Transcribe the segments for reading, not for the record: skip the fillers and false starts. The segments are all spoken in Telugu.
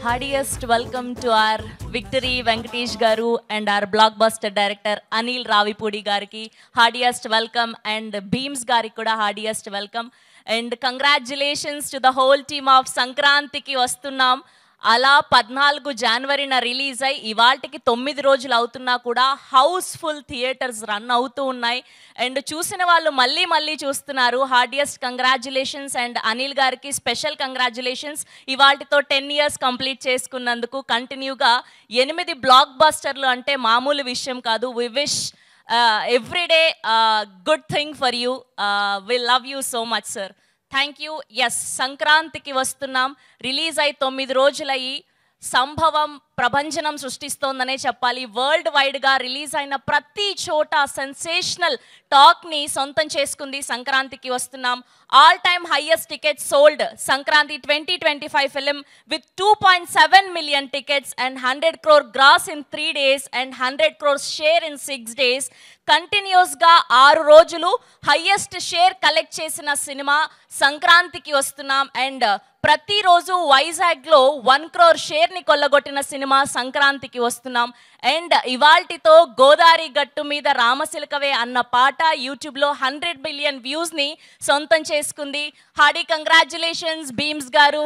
Heartiest welcome to our Victory Venkatesh Garu and our blockbuster director Anil Ravipudi Gariki. Heartiest welcome and Beams Gariki kuda heartiest welcome and congratulations to the whole team of Sankrantiki vastunnam. అలా 14 జనవరిన రిలీజ్ అయ్యి ఇవాళకి 9 రోజులు అవుతున్నా కూడా హౌస్ఫుల్ థియేటర్స్ రన్ అవుతూ ఉన్నాయి అండ్ చూసిన వాళ్ళు మళ్ళీ మళ్ళీ చూస్తున్నారు. హార్డియస్ట్ కంగ్రాచులేషన్స్ అండ్ అనిల్ గారికి స్పెషల్ కంగ్రాచులేషన్స్. ఇవాళతో 10 years కంప్లీట్ చేసుకున్నందుకు కంటిన్యూగా 8 బ్లాక్ బస్టర్లు అంటే మామూలు విషయం కాదు. We wish every day good thing for you. We love you so much sir. Thank you. Yes, సంక్రాంతికి వస్తున్నాం. రిలీజ్ అయి 9 రోజులయ్యి సంభవం ప్రభంజనం సృష్టిస్తోందనే చెప్పాలి. వరల్డ్ వైడ్గా రిలీజ్ అయిన ప్రతి చోట సెన్సేషనల్ టాక్ని సొంతం చేసుకుంది సంక్రాంతికి వస్తున్నాం. All time highest tickets sold Sankranti 2025 film with 2.7 million tickets and 100 crore gross in 3 days and 100 crore share in 6 days. కంటిన్యూస్గా 6 రోజులు హైయెస్ట్ షేర్ కలెక్ట్ చేసిన సినిమా సంక్రాంతికి వస్తున్నాం. అండ్ ప్రతిరోజు వైజాగ్లో 1 crore షేర్ని కొల్లగొట్టిన సినిమా సంక్రాంతికి వస్తున్నాం. అండ్ ఇవాల్టితో గోదావరి గట్టు మీద రామసిలకవే అన్న పాట యూట్యూబ్లో 100 billion వ్యూస్ని సొంతం చేసుకుంది. హార్డీ కంగ్రాచులేషన్స్ బీమ్స్ గారు,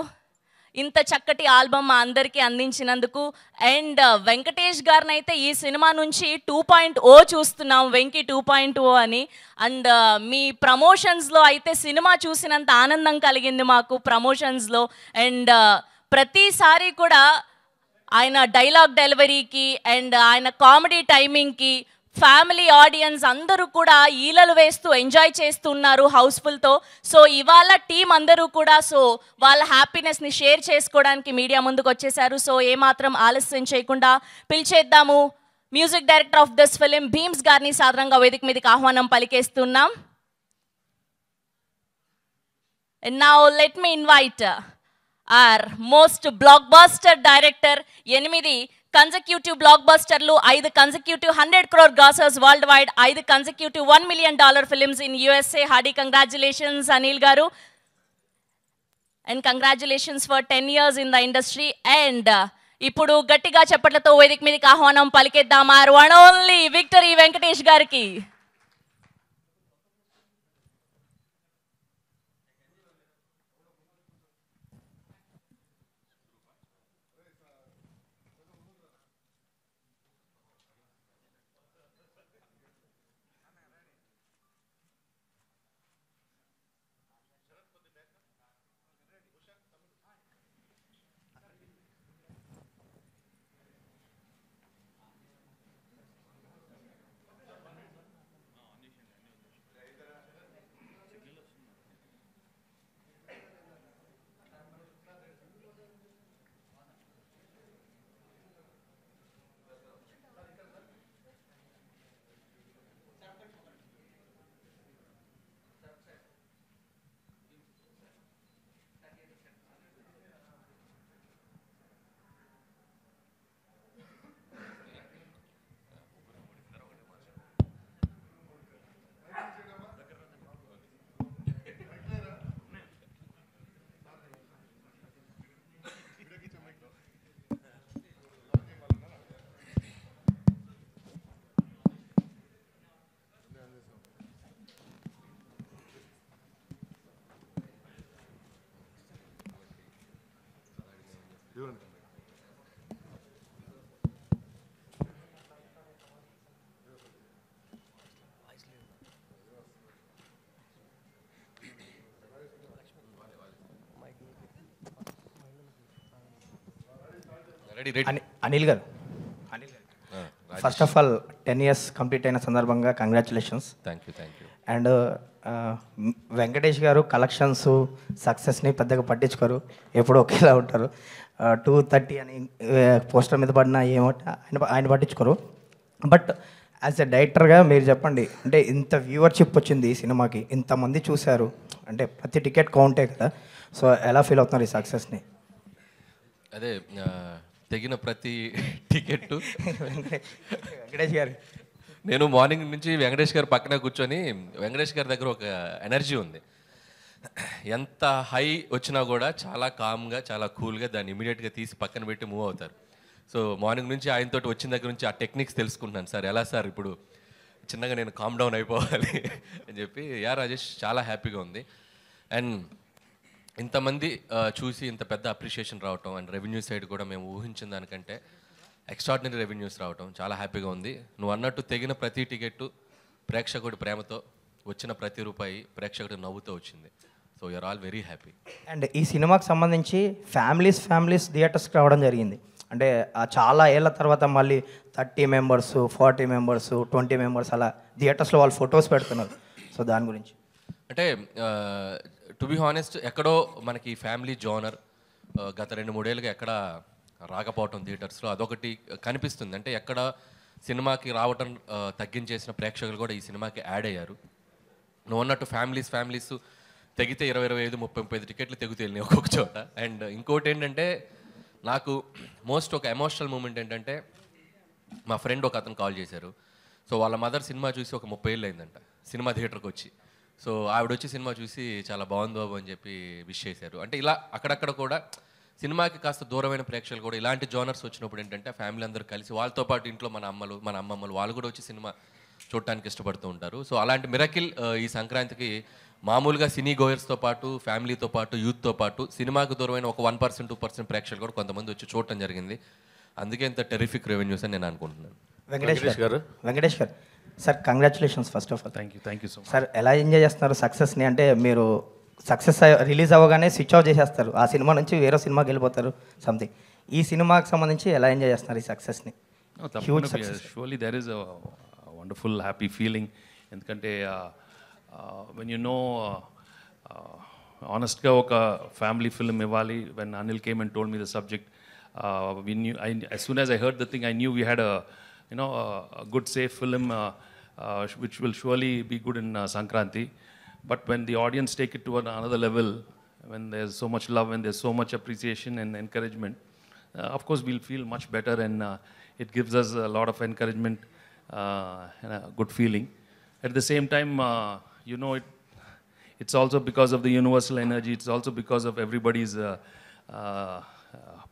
ఇంత చక్కటి ఆల్బమ్ మా అందరికీ అందించినందుకు. అండ్ వెంకటేష్ గారిని అయితే ఈ సినిమా నుంచి 2.0 చూస్తున్నాం, వెంకీ 2.0 అని. అండ్ మీ ప్రమోషన్స్లో అయితే సినిమా చూసినంత ఆనందం కలిగింది మాకు ప్రమోషన్స్లో. అండ్ ప్రతిసారి కూడా ఆయన డైలాగ్ డెలివరీకి అండ్ ఆయన కామెడీ టైమింగ్కి ఫ్యామిలీ ఆడియన్స్ అందరూ కూడా ఈలలు వేస్తూ ఎంజాయ్ చేస్తున్నారు హౌస్ఫుల్తో. సో ఇవాళ టీం అందరూ కూడా సో వాళ్ళ హ్యాపీనెస్ని షేర్ చేసుకోవడానికి మీడియా ముందుకు వచ్చేసారు. సో ఏమాత్రం ఆలస్యం చేయకుండా పిలిచేద్దాము music director of this film Bheems గారిని సాధారణంగా వేదిక మీదకి ఆహ్వానం పలికేస్తున్నాం. Now let me invite our most blockbuster director. 8 consecutive blockbusterlu, 5 consecutive 100 crore grossers worldwide, 5 consecutive $1 million films in USA. Hearty congratulations Anil garu and congratulations for 10 years in the industry. And ఇప్పుడు గట్టిగా చప్పట్లతో వేదిక మీదకి ఆహ్వానం పలికేద్దాం our one only Victory Venkatesh గారికి. అనిల్ గారు, first of all 10 years complete అయిన సందర్భంగా congratulations. Thank you. And Venkatesh గారు కలెక్షన్స్ సక్సెస్ని పెద్దగా పట్టించుకోరు, ఎప్పుడు ఒకేలా ఉంటారు. 230 అని పోస్టర్ మీద పడిన ఆయన పట్టించుకోరు. బట్ యాజ్ ఎ డైరెక్టర్గా మీరు చెప్పండి, అంటే ఇంత వ్యూవర్షిప్ వచ్చింది ఈ సినిమాకి, ఇంతమంది చూశారు, అంటే ప్రతి టికెట్ కౌంటే కదా. సో ఎలా ఫీల్ అవుతున్నారు ఈ సక్సెస్ని? అదే తెగిన ప్రతి టికెట్ వెంకటేష్ గారు, నేను మార్నింగ్ నుంచి వెంకటేష్ గారు పక్కన కూర్చొని వెంకటేష్ గారి దగ్గర ఒక ఎనర్జీ ఉంది. ఎంత హై వచ్చినా కూడా చాలా కామ్గా చాలా కూల్గా దాన్ని ఇమీడియట్గా తీసి పక్కన పెట్టి మూవ్ అవుతారు. సో మార్నింగ్ నుంచి ఆయనతో వచ్చిన దగ్గర నుంచి ఆ టెక్నిక్స్ తెలుసుకుంటున్నాను. సార్ ఎలా సార్ ఇప్పుడు చిన్నగా నేను కామ్ డౌన్ అయిపోవాలి అని చెప్పి. రాజేష్ చాలా హ్యాపీగా ఉంది. అండ్ ఇంతమంది చూసి ఇంత పెద్ద అప్రిషియేషన్ రావటం అండ్ రెవెన్యూ సైడ్ కూడా మేము ఊహించిన దానికంటే ఎక్స్ట్రాడినరీ రెవెన్యూస్ రావటం చాలా హ్యాపీగా ఉంది. నువ్వు అన్నట్టు తెగిన ప్రతి టికెట్టు ప్రేక్షకుడి ప్రేమతో, వచ్చిన ప్రతి రూపాయి ప్రేక్షకుడి నవ్వుతో వచ్చింది. So you're all very happy. And ఈ సినిమాకి సంబంధించి ఫ్యామిలీస్ థియేటర్స్కి రావడం జరిగింది. అంటే చాలా ఏళ్ళ తర్వాత మళ్ళీ 30 మెంబర్స్, 40 మెంబర్స్, 20 మెంబర్స్ అలా థియేటర్స్లో వాళ్ళు ఫొటోస్ పెడుతున్నారు. సో దాని గురించి అంటే టు బి హానెస్ట్ ఎక్కడో మనకి ఫ్యామిలీ జోనర్ గత 2-3 ఏళ్ళుగా ఎక్కడ రాకపోవటం థియేటర్స్లో అదొకటి కనిపిస్తుంది. అంటే ఎక్కడ సినిమాకి రావటం తగ్గించేసిన ప్రేక్షకులు కూడా ఈ సినిమాకి యాడ్ అయ్యారు. నువ్వు అన్నట్టు ఫ్యామిలీస్ తెగితే 20, 25, 30 టికెట్లు తెగుతేళ్ళి ఒక్కొక్క చోట. అండ్ ఇంకోటి ఏంటంటే నాకు ఒక ఎమోషనల్ మూమెంట్ ఏంటంటే మా ఫ్రెండ్ ఒక అతను కాల్ చేశారు. సో వాళ్ళ మదర్ సినిమా చూసి ఒక 30 ఏళ్ళు అయిందంట సినిమా థియేటర్కి వచ్చి. సో ఆవిడ వచ్చి సినిమా చూసి చాలా బాగుంది బాబు అని చెప్పి విష్ చేశారు. అంటే ఇలా అక్కడక్కడ కూడా సినిమాకి కాస్త దూరమైన ప్రేక్షకులు కూడా ఇలాంటి జోనర్స్ వచ్చినప్పుడు ఏంటంటే ఫ్యామిలీ అందరూ కలిసి వాళ్ళతో పాటు ఇంట్లో మన అమ్మమ్మలు వాళ్ళు కూడా వచ్చి సినిమా చూడటానికి ఇష్టపడుతూ ఉంటారు. సో అలాంటి మిరకిల్ ఈ సంక్రాంతికి మామూలుగా సినీ గోయర్స్తో పాటు ఫ్యామిలీతో పాటు యూత్తో పాటు సినిమాకు దూరమైన ఒక 1%, 2% ప్రేక్షకులు కూడా కొంతమంది వచ్చి చూడటం జరిగింది. అందుకే ఇంత టెరిఫిక్ రెవెన్యూస్ అని నేను అనుకుంటున్నాను. వెంకటేష్ గారు sir, congratulations first of all. Thank you so much sir. ఎలా ఎంజాయ్ చేస్తున్నారు సక్సెస్ని? అంటే మీరు సక్సెస్ రిలీజ్ అవ్వగానే స్విచ్ ఆఫ్ చేసేస్తారు, ఆ సినిమా నుంచి వేరే సినిమాకి వెళ్ళిపోతారు సంథింగ్. ఈ సినిమాకి సంబంధించి ఎలా ఎంజాయ్ చేస్తున్నారు ఈ సక్సెస్ని? Huge success. Surely there is a wonderful happy feeling. ఎందుకంటే వెన్ యూ నో ఆనెస్ట్గా ఒక ఫ్యామిలీ ఫిల్మ్ ఇవ్వాలి. When Anil came and told me the subject, as soon as I heard the thing, I knew we had a good safe film which will surely be good in Sankranti. But when the audience take it to another level, when there's so much love and there's so much appreciation and encouragement, of course we'll feel much better, and it gives us a lot of encouragement and a good feeling. At the same time, it's also because of the universal energy. It's also because of everybody's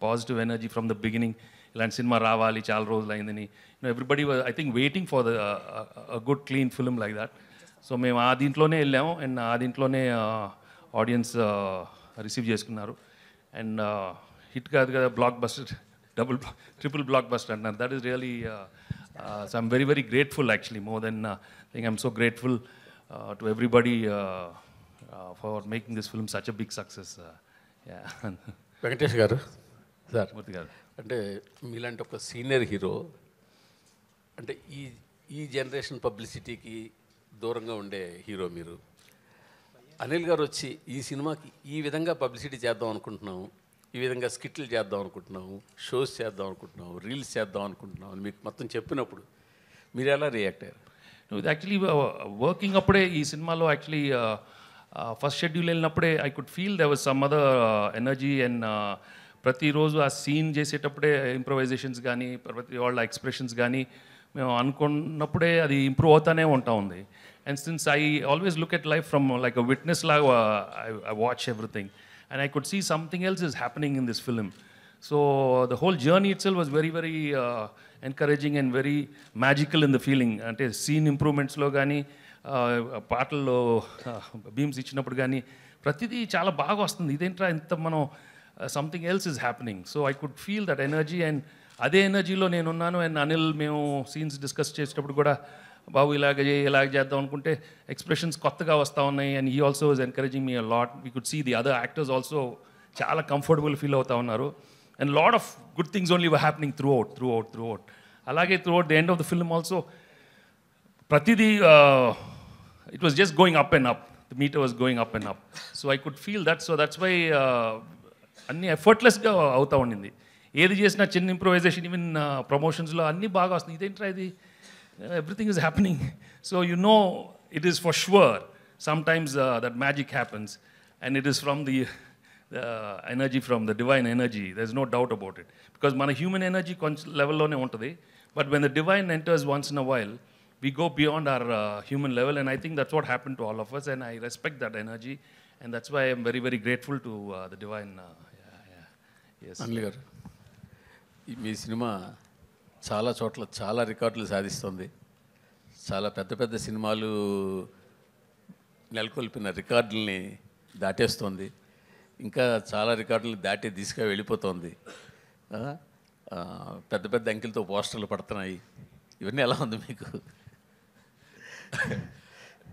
positive energy from the beginning. ఇలాంటి సినిమా రావాలి చాలా రోజులు అయిందని everybody was I think waiting for the good clean film like that. So మేము ఆ దీంట్లోనే వెళ్ళాము, అండ్ ఆ దీంట్లోనే ఆడియన్స్ రిసీవ్ చేసుకున్నారు. అండ్ హిట్ కాదు కదా, blockbuster, triple blockbuster అంటున్నారు. That is really so I'm very very grateful actually. More than think I'm so grateful to everybody for making this film such a big success. Venkatesh గారు, సార్ మూర్తి గారు, అంటే మీలాంటి ఒక సీనియర్ హీరో, అంటే ఈ జనరేషన్ పబ్లిసిటీకి దూరంగా ఉండే హీరో మీరు. అనిల్ గారు వచ్చి ఈ సినిమాకి ఈ విధంగా పబ్లిసిటీ చేద్దాం అనుకుంటున్నాము, ఈ విధంగా స్కిట్లు చేద్దాం అనుకుంటున్నాము, షోస్ చేద్దాం అనుకుంటున్నాము, రీల్స్ చేద్దాం అనుకుంటున్నాము అని మీకు మొత్తం చెప్పినప్పుడు మీరు ఎలా రియాక్ట్ అయ్యారు? ఇది యాక్చువల్లీ వర్కింగ్ అప్పుడే ఈ సినిమాలో యాక్చువల్లీ ఫస్ట్ షెడ్యూల్ వెళ్ళినప్పుడే I could feel there was some other energy. And ప్రతిరోజు ఆ సీన్ చేసేటప్పుడే ఇంప్రొవైజేషన్స్ కానీ ప్రతి వాళ్ళ ఎక్స్ప్రెషన్స్ కానీ మేము అనుకున్నప్పుడే అది ఇంప్రూవ్ అవుతానే ఉంటా ఉంది. And since I always look at life from like a witness లాగా I watch everything, and I could see something else is happening in this film. So the whole journey itself was very very encouraging and very magical in the feeling. అంటే సీన్ ఇంప్రూవ్మెంట్స్లో కానీ పాటల్లో బీమ్స్ ఇచ్చినప్పుడు కానీ ప్రతిదీ చాలా బాగా వస్తుంది. ఇదేంట్రా ఇంత మనం something else is happening. So I could feel that energy, and అదే ఎనర్జీలో నేనున్నాను. అండ్ అనిల్ మేము సీన్స్ డిస్కస్ చేసేటప్పుడు కూడా బాబు ఇలాగ చేద్దాం అనుకుంటే ఎక్స్ప్రెషన్స్ కొత్తగా వస్తూ ఉన్నాయి. అండ్ ఈ also is encouraging me a lot. We could see the other actors also చాలా కంఫర్టబుల్ ఫీల్ అవుతూ ఉన్నారు. And lot of good things only were happening throughout. అలాగే throughout the end of the film also ప్రతిదీ it was just going up and up. The meter was going up and up. So I could feel that. So that's why అన్నీ ఎఫర్ట్లెస్గా అవుతూ ఉండింది. ఏది చేసినా చిన్న ఇంప్రొవైజేషన్, ఈవెన్ ప్రమోషన్స్లో అన్నీ బాగా వస్తుంది. ఇదేంట్రా ఇది, everything is happening. So you know it is for sure sometimes that magic happens, and it is from the energy, from the divine energy. There is no doubt about it. Because మన హ్యూమన్ ఎనర్జీ కొంచెం లెవెల్లోనే ఉంటుంది, but when the divine enters once in a while we go beyond our human level, and I think that's what happened to all of us, and I respect that energy, And that's why I'm very, very grateful to the divine. Yes. Anil గారు, మీ సినిమా చాలా చోట్ల చాలా రికార్డులు సాధిస్తుంది. చాలా పెద్ద పెద్ద సినిమాలు నెలకొల్పిన రికార్డుల్ని దాటేస్తుంది. ఇంకా చాలా రికార్డులు దాటి దిశగా వెళ్ళిపోతుంది. పెద్ద పెద్ద అంకెలతో పోస్టర్లు పడుతున్నాయి. ఇవన్నీ ఎలా ఉంది మీకు?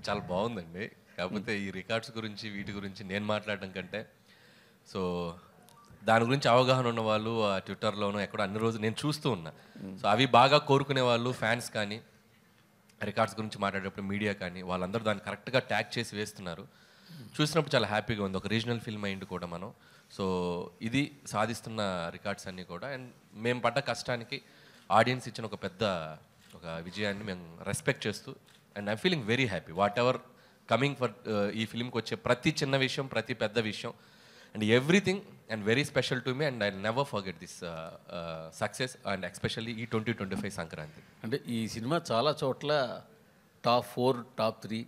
చాలా బాగుందండి. కాకపోతే ఈ రికార్డ్స్ గురించి వీటి గురించి నేను మాట్లాడడం కంటే సో దాని గురించి అవగాహన ఉన్న వాళ్ళు ఆ ట్విట్టర్లోనూ ఎక్కడో అన్ని రోజులు నేను చూస్తూ ఉన్నా. సో అవి బాగా కోరుకునే వాళ్ళు ఫ్యాన్స్ కానీ రికార్డ్స్ గురించి మాట్లాడేటప్పుడు మీడియా కానీ వాళ్ళందరూ దాన్ని కరెక్ట్గా ట్యాగ్ చేసి వేస్తున్నారు. చూసినప్పుడు చాలా హ్యాపీగా ఉంది. ఒక రీజనల్ ఫిల్మ్ అయింది కూడా మనం. సో ఇది సాధిస్తున్న రికార్డ్స్ అన్నీ కూడా. అండ్ మేము పడ్డ కష్టానికి ఆడియన్స్ ఇచ్చిన ఒక పెద్ద ఒక విజయాన్ని మేము రెస్పెక్ట్ చేస్తూ and I'm feeling very happy what ever coming for ఈ ఫిల్మ్కి వచ్చే ప్రతి చిన్న విషయం, ప్రతి పెద్ద విషయం and everything and very special to me and I never forget this success and especially ఈ 2025 సంక్రాంతి. అంటే ఈ సినిమా చాలా చోట్ల టాప్ 4, టాప్ 3,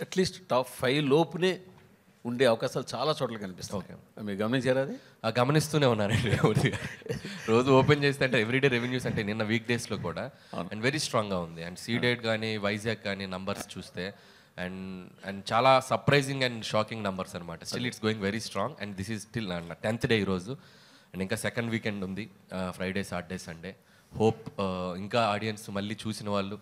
అట్లీస్ట్ టాప్ 5 లోపునే ఉండే అవకాశాలు చాలా చోట్ల కనిపిస్తాయి. ఓకే, మీరు గమనించారా అది? గమనిస్తూనే ఉన్నానండి. రోజు ఓపెన్ చేస్తే అంటే ఎవ్రీడే రెవెన్యూస్ అంటే నిన్న వీక్ డేస్లో కూడా అండ్ వెరీ స్ట్రాంగ్గా ఉంది. అండ్ సీడెడ్ కానీ వైజాగ్ కానీ నంబర్స్ చూస్తే అండ్ చాలా సర్ప్రైజింగ్ అండ్ షాకింగ్ నంబర్స్ అనమాట. Still it's going very strong and this is still 10th day ఈరోజు. అండ్ ఇంకా సెకండ్ వీకెండ్ ఉంది, ఫ్రైడే, సాటర్డే, సండే. హోప్ ఇంకా ఆడియన్స్ మళ్ళీ చూసిన వాళ్ళు,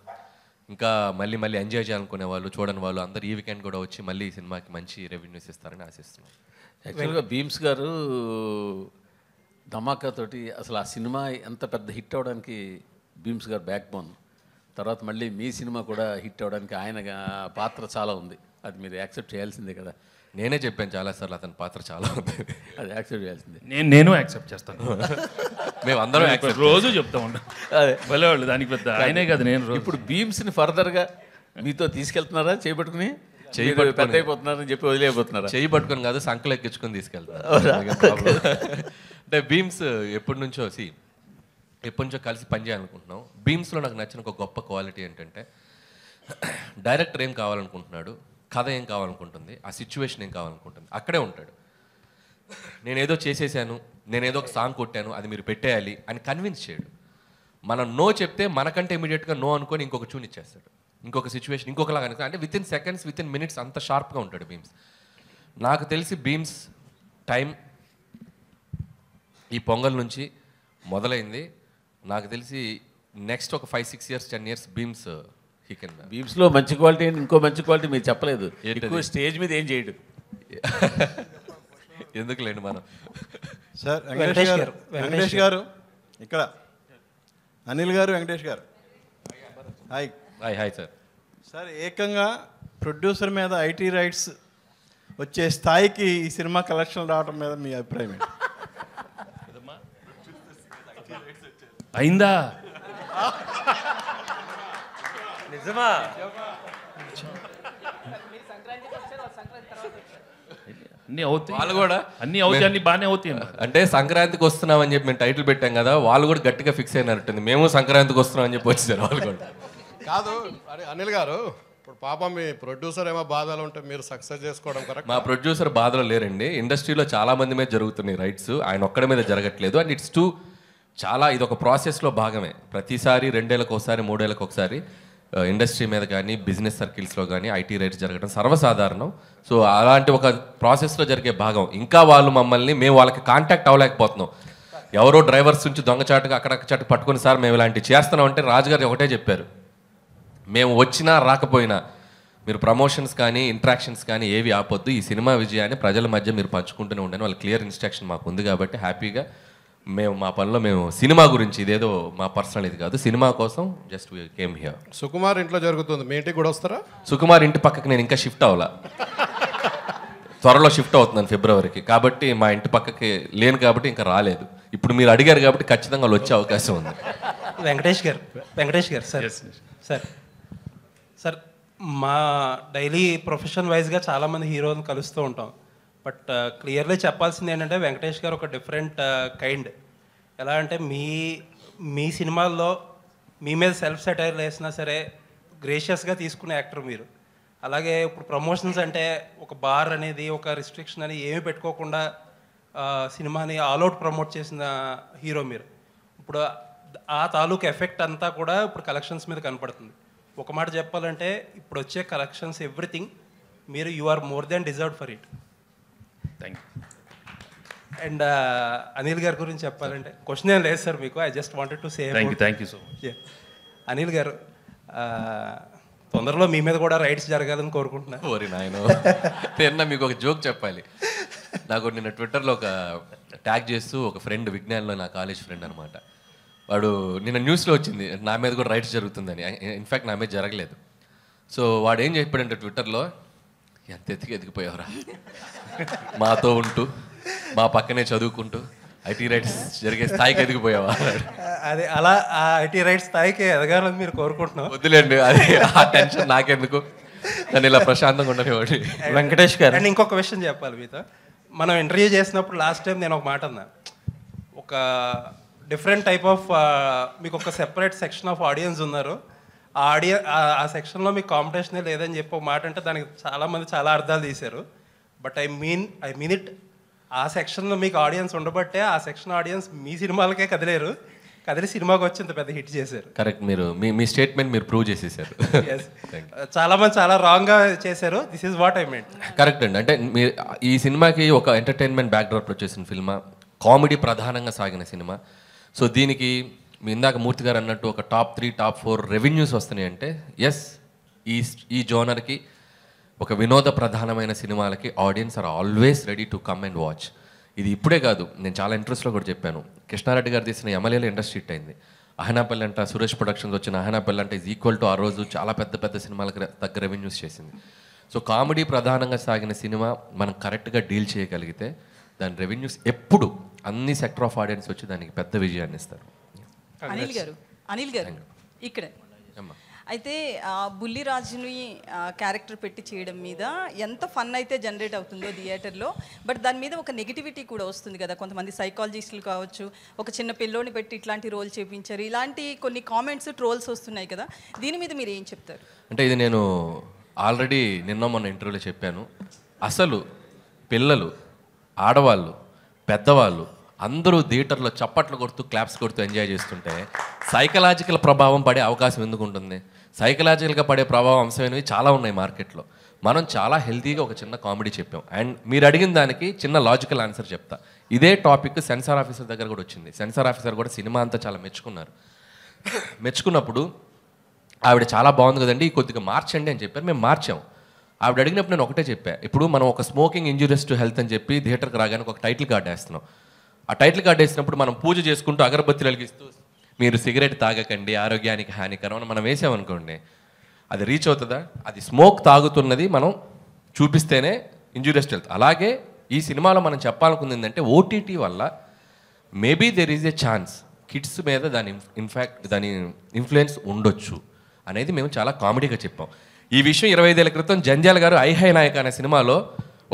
ఇంకా మళ్ళీ మళ్ళీ ఎంజాయ్ చేయాలనుకునే వాళ్ళు, చూడని వాళ్ళు అందరూ ఈ వీకెండ్ కూడా వచ్చి మళ్ళీ ఈ సినిమాకి మంచి రెవెన్యూస్ ఇస్తారని ఆశిస్తున్నాం. యాక్చువల్గా భీమ్స్ గారు ధమాకాతోటి అసలు ఆ సినిమా ఎంత పెద్ద హిట్ అవ్వడానికి భీమ్స్ గారు బ్యాక్ బోన్. తర్వాత మళ్ళీ మీ సినిమా కూడా హిట్ అవ్వడానికి ఆయన పాత్ర చాలా ఉంది. అది మీరు యాక్సెప్ట్ చేయాల్సిందే కదా. నేనే చెప్పాను చాలాసార్లు అతని పాత్ర చాలా ఉంది, అది యాక్సెప్ట్ చేయాల్సిందే. నేను యాక్సెప్ట్ చేస్తాను. మేము అందరం రోజు చెప్తా ఉంటాం. అదే వాళ్ళు దానికి పెద్ద ఆయనే కదా. నేను ఇప్పుడు భీమ్స్ని ఫర్దర్గా మీతో తీసుకెళ్తున్నారా? చేపట్టుకుని పెద్ద అయిపోతున్నారని చెప్పి వదిలేకపోతున్నారా? చేయి పట్టుకొని కాదు, సంకలు ఎక్కించుకొని తీసుకెళ్తారు. అంటే భీమ్స్ ఎప్పటి నుంచో కలిసి పనిచేయాలనుకుంటున్నాం. భీమ్స్లో నాకు నచ్చిన ఒక గొప్ప క్వాలిటీ ఏంటంటే డైరెక్టర్ ఏం కావాలనుకుంటున్నాడు, కథ ఏం కావాలనుకుంటుంది, ఆ సిచ్యువేషన్ ఏం కావాలనుకుంటుంది, అక్కడే ఉంటాడు. నేనేదో చేసేసాను, నేనేదో ఒక సాంగ్ కొట్టాను, అది మీరు పెట్టేయాలి అని కన్విన్స్ చేయడు. మనం నో చెప్తే మనకంటే ఇమీడియట్గా నో అనుకొని ఇంకొక ట్యూన్ ఇచ్చేస్తాడు, ఇంకొక సిచ్యువేషన్ ఇంకొకలాగా. అంటే with in seconds, with in minutes అంత షార్ప్గా ఉంటాడు భీమ్స్. నాకు తెలిసి భీమ్స్ టైం ఈ పొంగల్ నుంచి మొదలైంది. నాకు తెలిసి నెక్స్ట్ ఒక 5, 6 years, 10 years భీమ్స్ భీమ్స్లో మంచి క్వాలిటీ అండ్ ఇంకో మంచి క్వాలిటీ మీరు చెప్పలేదు. ఎక్కువ స్టేజ్ మీద ఏం చేయడు. ఎందుకులేండి మనం. సార్ వెంకటేష్ గారు ఇక్కడ, అనిల్ గారు, వెంకటేష్ గారు, హాయ్. Hi sir. సార్ ఏకంగా ప్రొడ్యూసర్ మీద ఐటీ రైట్స్ వచ్చే స్థాయికి ఈ సినిమా కలెక్షన్ రావడం మీద మీ అభిప్రాయం ఏంటి? అయిందా? నిజమా? అన్నీ అవుతాయి, వాళ్ళు కూడా అన్నీ అవుతాయి, అన్నీ బాగానే అవుతాయి. అంటే సంక్రాంతికి వస్తున్నాం అని చెప్పి మేము టైటిల్ పెట్టాం కదా, వాళ్ళు కూడా గట్టిగా ఫిక్స్ అయినట్టుంది. మేము సంక్రాంతికి వస్తున్నాం అని చెప్పి వచ్చేసారు వాళ్ళు కూడా. కాదు అరే అనిల్ గారు, ఇప్పుడు పాపం మీ ప్రొడ్యూసర్ ఏమో బాధలు ఉంటే మీరు సక్సెస్ చేసుకోవడం కరెక్ట్. మా ప్రొడ్యూసర్ బాధలో లేరండి. ఇండస్ట్రీలో చాలా మంది మీద జరుగుతున్నాయి రైట్స్, ఆయన ఒక్కడి మీద జరగట్లేదు. అండ్ ఇట్స్ చాలా ఇది ఒక ప్రాసెస్లో భాగమే. ప్రతిసారి 2 ఏళ్ళకి ఒకసారి, 3 ఏళ్ళకి ఒకసారి ఇండస్ట్రీ మీద కానీ బిజినెస్ సర్కిల్స్లో కానీ ఐటీ రైట్స్ జరగడం సర్వసాధారణం. సో అలాంటి ఒక ప్రాసెస్లో జరిగే భాగం. ఇంకా వాళ్ళు మేము వాళ్ళకి కాంటాక్ట్ అవ్వలేకపోతున్నాం. ఎవరో డ్రైవర్స్ నుంచి దొంగచాటుగా అక్కడక్కడ పట్టుకుని సార్ మేము ఇలాంటివి చేస్తున్నాం అంటే రాజుగారు ఒకటే చెప్పారు, మేము వచ్చినా రాకపోయినా మీరు ప్రమోషన్స్ కానీ ఇంట్రాక్షన్స్ కానీ ఏవి ఆపొద్దు, ఈ సినిమా విజయాన్ని ప్రజల మధ్య మీరు పంచుకుంటూనే ఉండని వాళ్ళ క్లియర్ ఇన్స్ట్రక్షన్ మాకు ఉంది. కాబట్టి హ్యాపీగా మేము మా పనిలో మేము సినిమా గురించి, ఇదేదో మా పర్సనల్ ఇది కాదు, సినిమా కోసం just we came here. Sukumar ఇంట్లో జరుగుతుంది, మీ ఇంటికి కూడా వస్తారా? సుకుమార్ ఇంటి పక్కకి నేను ఇంకా షిఫ్ట్ అవ్వాలా, త్వరలో షిఫ్ట్ అవుతున్నాను ఫిబ్రవరికి. కాబట్టి మా ఇంటి పక్కకి లేను కాబట్టి ఇంకా రాలేదు. ఇప్పుడు మీరు అడిగారు కాబట్టి ఖచ్చితంగా వాళ్ళు వచ్చే అవకాశం ఉంది. వెంకటేష్ గారు సార్ సార్ మా డైలీ ప్రొఫెషన్ వైజ్గా చాలామంది హీరోని కలుస్తూ ఉంటాం. బట్ క్లియర్లీ చెప్పాల్సింది ఏంటంటే వెంకటేష్ గారు ఒక డిఫరెంట్ కైండ్. ఎలా అంటే మీ సినిమాల్లో మీ మీద సెల్ఫ్ సెటైర్ వేసినా సరే గ్రేషియస్గా తీసుకునే యాక్టర్ మీరు. అలాగే ఇప్పుడు ప్రమోషన్స్ అంటే ఒక బార్ అనేది ఒక రిస్ట్రిక్షన్ అని ఏమీ పెట్టుకోకుండా సినిమాని ఆల్అవుట్ ప్రమోట్ చేసిన హీరో మీరు. ఇప్పుడు ఆ తాలూకు ఎఫెక్ట్ అంతా కూడా ఇప్పుడు కలెక్షన్స్ మీద కనపడుతుంది. ఒక మాట చెప్పాలంటే ఇప్పుడు వచ్చే కలెక్షన్స్ ఎవ్రీథింగ్ మీరు you are more than deserved for it. Thank you. And Anil గారి గురించి చెప్పాలంటే క్వశ్చన్ ఏం లేదు సార్ మీకు. I just wanted to say thank you so much. Anil గారు, తొందరలో మీ మీద కూడా రైడ్స్ జరగాలని కోరుకుంటున్నాను. ఓరి నాయన, నిన్న మీకు ఒక జోక్ చెప్పాలి. నాకు నిన్న ట్విట్టర్లో ఒక ట్యాగ్ చేస్తూ ఒక ఫ్రెండ్, విజ్ఞాన్లో నా కాలేజ్ ఫ్రెండ్ అనమాట, వాడు నిన్న న్యూస్లో వచ్చింది నా మీద కూడా రైట్స్ జరుగుతుందని. ఇన్ఫ్యాక్ట్ నా మీద జరగలేదు. సో వాడు ఏం చెప్పాడంటే ట్విట్టర్లో, ఎంత ఎదిగిపోయావురా, మాతో ఉంటూ మా పక్కనే చదువుకుంటూ ఐటీ రైట్స్ జరిగే స్థాయికి ఎదిగిపోయావా. అదే అలా ఆ ఐటీ రైట్స్ స్థాయికి ఎదగాలని మీరు కోరుకుంటున్నాం. వద్దులేండి, అది ఆ టెన్షన్ నాకెందుకు, నన్ను ఇలా ప్రశాంతంగా ఉండనివ్వండి. వెంకటేష్ గారు, అండ్ ఇంకొక విషయం చెప్పాలి మీతో. మనం ఇంటర్వ్యూ చేసినప్పుడు లాస్ట్ టైం నేను ఒక మాట అన్నా, ఒక డిఫరెంట్ టైప్ ఆఫ్ మీకు ఒక సెపరేట్ సెక్షన్ ఆఫ్ ఆడియన్స్ ఉన్నారు. ఆ సెక్షన్లో మీకు కాంపిటీషనే లేదని చెప్పి ఒక మాట అంటే దానికి చాలామంది చాలా అర్థాలు తీశారు. But I mean it. ఆ సెక్షన్లో మీకు ఆడియన్స్ ఉండబట్టే ఆ సెక్షన్ ఆడియన్స్ మీ సినిమాలకే కదిలి సినిమాకి వచ్చి ఇంత పెద్ద హిట్ చేశారు. కరెక్ట్, మీరు మీ స్టేట్మెంట్ మీరు ప్రూవ్ చేసేసారు. చాలామంది చాలా రాంగ్గా చేశారు. This is what I meant. Correct అండి. అంటే మీరు ఈ సినిమాకి ఒక ఎంటర్టైన్మెంట్ బ్యాక్డ్రాప్ వచ్చేసిన సినిమా, కామెడీ ప్రధానంగా సాగిన సినిమా. సో దీనికి మీ ఇందాక మూర్తి గారు అన్నట్టు ఒక టాప్ 3 టాప్ 4 రెవెన్యూస్ వస్తున్నాయి అంటే ఎస్, ఈ జోనర్కి, ఒక వినోద ప్రధానమైన సినిమాలకి audience are always ready to come and watch. ఇది ఇప్పుడే కాదు, నేను చాలా ఇంట్రెస్ట్లో కూడా చెప్పాను. కృష్ణారెడ్డి గారు తీసిన ఎమ్మెల్యేలో ఇండస్ట్రీ హిట్ అయింది. అహనాపల్లి అంట, సురేష్ ప్రొడక్షన్స్ వచ్చిన అహనాపల్లి అంటే ఈజ్ ఈక్వల్ టు ఆ రోజు చాలా పెద్ద సినిమాలకు తగ్గ రెవెన్యూస్ చేసింది. సో కామెడీ ప్రధానంగా సాగిన సినిమా మనం కరెక్ట్గా డీల్ చేయగలిగితే దాని రెవెన్యూస్ ఎప్పుడు అన్ని సెక్టర్ ఆఫ్ ఆడియన్స్ వచ్చి దానికి పెద్ద విజయాన్ని ఇస్తారు. అనిల్ గారు ఇక్కడే అయితే బుల్లిరాజుని క్యారెక్టర్ పెట్టి చేయడం మీద ఎంత ఫన్ అయితే జనరేట్ అవుతుందో థియేటర్లో, బట్ దాని మీద ఒక నెగిటివిటీ కూడా వస్తుంది కదా. కొంతమంది సైకాలజిస్టులు కావచ్చు, ఒక చిన్న పిల్లోని పెట్టి ఇట్లాంటి రోల్ చేయించారు, ఇలాంటి కొన్ని కామెంట్స్, ట్రోల్స్ వస్తున్నాయి కదా. దీని మీద మీరు ఏం చెప్తారు? అంటే ఇది నేను ఆల్రెడీ మొన్న ఇంటర్వ్యూలో చెప్పాను. అసలు పిల్లలు, ఆడవాళ్ళు, పెద్దవాళ్ళు అందరూ థియేటర్లో చప్పట్లు కొడుతూ క్లాప్స్ కొడుతూ ఎంజాయ్ చేస్తుంటే సైకలాజికల్ ప్రభావం పడే అవకాశం ఎందుకు ఉంటుంది? సైకలాజికల్గా పడే ప్రభావం అంశమైనవి చాలా ఉన్నాయి మార్కెట్లో. మనం చాలా హెల్తీగా ఒక చిన్న కామెడీ చెప్పాం. అండ్ మీరు అడిగిన దానికి చిన్న లాజికల్ ఆన్సర్ చెప్తా. ఇదే టాపిక్ సెన్సార్ ఆఫీసర్ దగ్గర కూడా వచ్చింది. సెన్సార్ ఆఫీసర్ కూడా సినిమా అంతా చాలా మెచ్చుకున్నారు. మెచ్చుకున్నప్పుడు ఆవిడ చాలా బాగుంది కదండి, కొద్దిగా మార్చండి అని చెప్పారు. మేము మార్చాం. ఆవిడ అడిగినప్పుడు నేను ఒకటే చెప్పాను, ఇప్పుడు మనం ఒక స్మోకింగ్ ఇంజూరియస్ టు హెల్త్ అని చెప్పి థియేటర్కి రాగానే ఒక టైటిల్ కార్డు వేస్తున్నాం. ఆ టైటిల్ కార్డు వేసినప్పుడు మనం పూజ చేసుకుంటూ అగరబత్తులు వెలిగిస్తూ మీరు సిగరెట్ తాగకండి, ఆరోగ్యానికి హానికరం అని మనం వేసామనుకోండి, అది రీచ్ అవుతుందా? అది స్మోక్ తాగుతున్నది మనం చూపిస్తేనే ఇంజూరియస్ టు హెల్త్. అలాగే ఈ సినిమాలో మనం చెప్పాలనుకుంది ఏంటంటే ఓటీటీ వల్ల maybe there is a chance kids మీద దాని దాని ఇన్ఫ్లుయెన్స్ ఉండొచ్చు అనేది మేము చాలా కామెడీగా చెప్పాం. ఈ విషయం 25 ఏళ్ల క్రితం జంజాల్ గారు ఐహై నాయక్ అనే సినిమాలో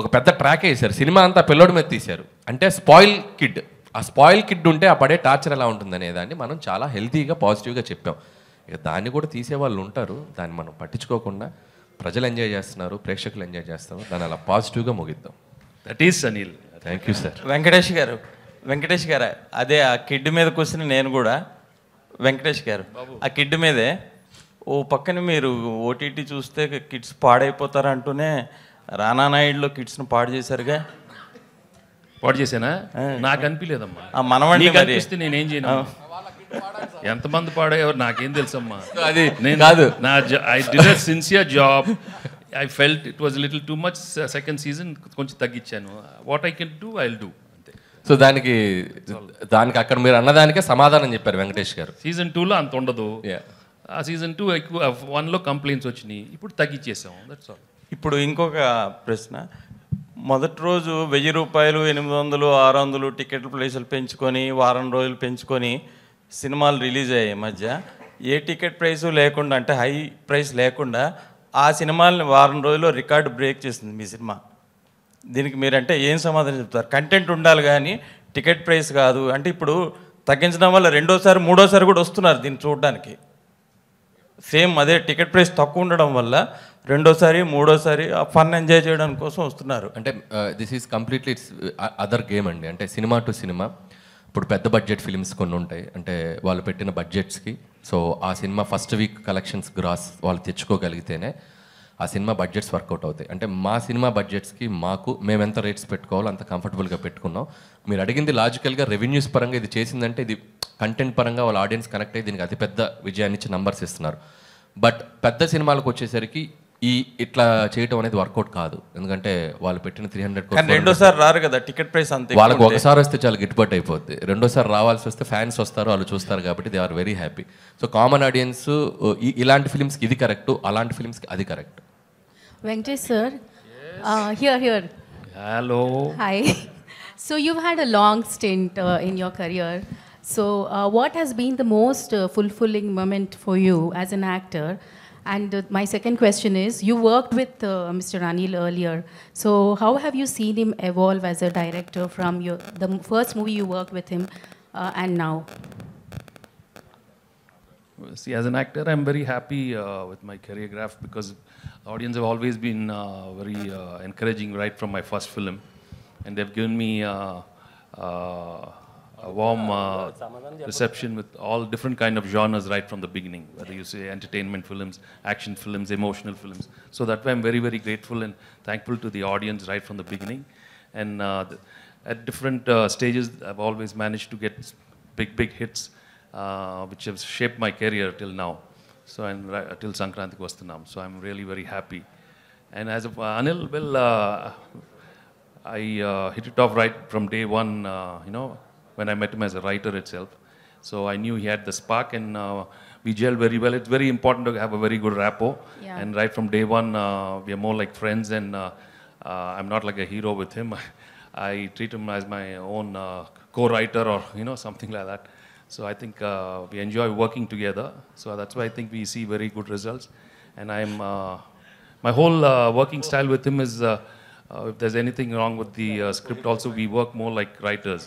ఒక పెద్ద ట్రాక్ వేశారు. సినిమా అంతా పిల్లోడి మీద తీశారు. అంటే స్పాయిల్ కిడ్, ఆ స్పాయిల్ కిడ్ ఉంటే ఆ పడే టార్చర్ ఎలా ఉంటుందనే దాన్ని మనం చాలా హెల్తీగా పాజిటివ్గా చెప్పాం. ఇక దాన్ని కూడా తీసేవాళ్ళు ఉంటారు, దాన్ని మనం పట్టించుకోకుండా ప్రజలు ఎంజాయ్ చేస్తున్నారు, ప్రేక్షకులు ఎంజాయ్ చేస్తారు, దాన్ని అలా పాజిటివ్గా ముగిద్దాం. That is Anil. Thank you sir. Venkatesh గారు అదే ఆ కిడ్ మీద కూర్చుని నేను కూడా వెంకటేష్ గారు ఆ కిడ్ మీదే ఓ పక్కన మీరు ఓటీటీ చూస్తే కిడ్స్ పాడైపోతారు అంటూనే రానా నాయుడులో కిడ్స్ను పాడు చేశారుగా. పాడు చేశానా? నాకు అనిపించలేదమ్మా. మనవాడిని అనిపిస్తే నేనేం చేయను. ఎంతమంది పాడేవారు నాకేం తెలుసమ్మా. అది నేను కాదు, I did a sincere job. I felt it was little too much. Second season కొంచెం తగ్గించాను. What I can do I will do. So దానికి అక్కడ మీరు అన్నదానికే సమాధానం చెప్పారు వెంకటేష్ గారు. సీజన్ 2లో అంత ఉండదు. ఆ సీజన్ 2 ఎక్కువ 1లో కంప్లైంట్స్ వచ్చినాయి, ఇప్పుడు తగ్గించేసాం. That's all. ఇప్పుడు ఇంకొక ప్రశ్న, మొదటి రోజు 1000 రూపాయలు, 800, 600 టికెట్ల ప్రైసులు పెంచుకొని వారం రోజులు పెంచుకొని సినిమాలు రిలీజ్ అయ్యాయి. మధ్య ఏ టికెట్ ప్రైసు లేకుండా, అంటే హై ప్రైస్ లేకుండా ఆ సినిమాలని వారం రోజుల్లో రికార్డు బ్రేక్ చేసింది మీ సినిమా. దీనికి మీరంటే ఏం సమాధానం చెప్తారు? కంటెంట్ ఉండాలి కానీ టికెట్ ప్రైస్ కాదు అంటే ఇప్పుడు తగ్గించడం వల్ల రెండోసారి మూడోసారి కూడా వస్తున్నారు దీన్ని చూడడానికి. సేమ్ అదే టికెట్ ప్రైస్ తక్కువ ఉండడం వల్ల రెండోసారి మూడోసారి ఆ ఫన్ ఎంజాయ్ చేయడం కోసం వస్తున్నారు. అంటే this is completely it's other game అండి. అంటే సినిమా టు సినిమా ఇప్పుడు పెద్ద బడ్జెట్ ఫిలిమ్స్ కొన్ని ఉంటాయి, అంటే వాళ్ళు పెట్టిన బడ్జెట్స్కి సో ఆ cinema first week collections gross వాళ్ళు తెచ్చుకోగలిగితేనే ఆ సినిమా బడ్జెట్స్ వర్కౌట్ అవుతాయి. అంటే మా సినిమా బడ్జెట్స్కి మేము ఎంత రేట్స్ పెట్టుకోవాలో అంత కంఫర్టబుల్గా పెట్టుకున్నాం. మీరు అడిగింది లాజికల్గా రెవెన్యూస్ పరంగా ఇది చేసిందంటే ఇది కంటెంట్ పరంగా వాళ్ళ ఆడియన్స్ కనెక్ట్ అయ్యి దీనికి అతిపెద్ద విజయాన్ని ఇచ్చి నంబర్స్ ఇస్తున్నారు. బట్ పెద్ద సినిమాలకు వచ్చేసరికి ఇట్లా చేయటం అనేది వర్కౌట్ కాదు, ఎందుకంటే వాళ్ళు పెట్టిన 300 రెండోసారి రారు కదా టికెట్ ప్రైస్ అంతే. వాళ్ళకి ఒకసారి వస్తే చాలా గిట్టుబాటు అయిపోద్ది, రెండోసారి రావాల్సి వస్తే ఫ్యాన్స్ వస్తారు, వాళ్ళు చూస్తారు కాబట్టి they are very happy. So common audience ఇలాంటి ఫిల్మ్స్కి ఇది కరెక్ట్, అలాంటి ఫిల్మ్స్కి అది correct. Venkatesh sir, here. Hello. Hi. So you've had a long stint in your career. So what has been the most fulfilling moment for you as an actor? And my second question is, you worked with Mr. Anil earlier. So how have you seen him evolve as a director from the first movie you worked with him and now? See, as an actor, I'm very happy with my choreograph because the audience have always been very encouraging right from my first film, and they've given me a warm reception with all different kind of genres right from the beginning, whether you say entertainment films, action films, emotional films. So that way I'm very, very grateful and thankful to the audience right from the beginning. And at different stages, I've always managed to get big hits, which have shaped my career till now. So and till Sankranti Vastanam. So I'm really very happy. And as of Anil, well, I hit it off right from day one, when I met him as a writer itself. So I knew he had the spark and we gel very well. It's very important to have a very good rapport. Yeah. And right from day one, we are more like friends, and I'm not like a hero with him. I treat him as my own co-writer or, something like that. So I think we enjoy working together. So that's why I think we see very good results. And my whole working style with him is, if there's anything wrong with the script also, we work more like writers.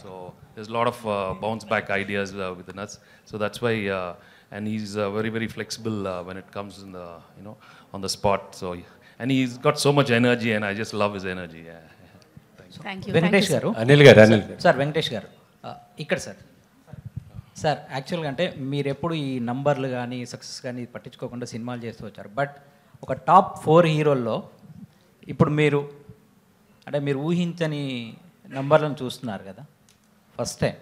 So there's a lot of bounce back ideas within us. So that's why, and he's very, very flexible when it comes in the, on the spot. So, and he's got so much energy and I just love his energy. Yeah. Thank you. Venkatesh గారు, అనిల్ గారు సార్ వెంకటేష్ గారు ఇక్కడ సార్ యాక్చువల్గా అంటే మీరు ఎప్పుడు ఈ నంబర్లు కానీ సక్సెస్ కానీ పట్టించుకోకుండా సినిమాలు చేస్తూ వచ్చారు. బట్ ఒక టాప్ 4 హీరోల్లో ఇప్పుడు మీరు ఊహించని నంబర్లను చూస్తున్నారు కదా ఫస్ట్ టైం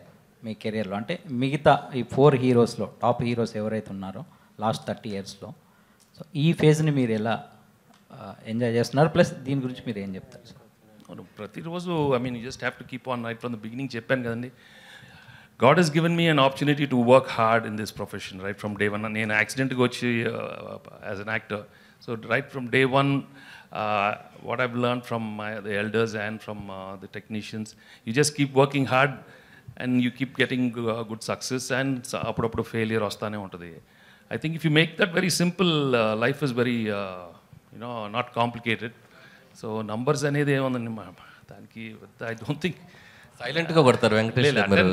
మీ కెరియర్లో. అంటే మిగతా ఈ 4 హీరోస్లో టాప్ హీరోస్ ఎవరైతే ఉన్నారో లాస్ట్ 30 yearsలో, సో ఈ ఫేజ్ని మీరు ఎలా ఎంజాయ్ చేస్తున్నారు, ప్లస్ దీని గురించి మీరు ఏం చెప్తారు సార్? ప్రతిరోజు you just have to keep on right from the beginning. చెప్పాను కదండి, God has given me an opportunity to work hard in this profession right from day one. నేను యాక్సిడెంట్గా వచ్చి as an actor. So right from day one, what I've learned from the elders and from the technicians, you just keep working hard and you keep getting good success, and appudu failure vastane untadi. I think if you make that very simple, life is very not complicated. So numbers anedi emundandi daniki I don't think సైలెంట్గా కొడతారు వెంకటేష్ గారు.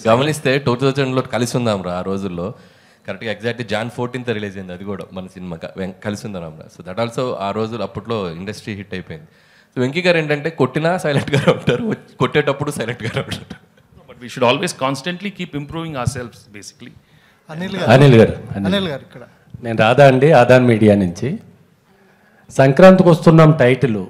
గమనిస్తే 2000లో కలిసి ఉందాం రా, ఆ రోజుల్లో కరెక్ట్గా ఎగ్జాక్ట్లీ Jan 14th రిలీజ్ అయింది, అది కూడా మన సినిమా కలిసి ఉందాం రా. సో దట్ ఆల్సో ఆ రోజులు అప్పట్లో ఇండస్ట్రీ హిట్ అయిపోయింది. సో వెంకీ గారు ఏంటంటే కొట్టినా సైలెంట్గా ఉంటారు, కొట్టేటప్పుడు సైలెంట్గా ఉంటారు. But we should always constantly keep improving our selfs basically. Anil గారు ఇక్కడ నేను రాధా అండి, ఆదాన్ మీడియా నుంచి. సంక్రాంతికి వస్తున్నాం టైటిల్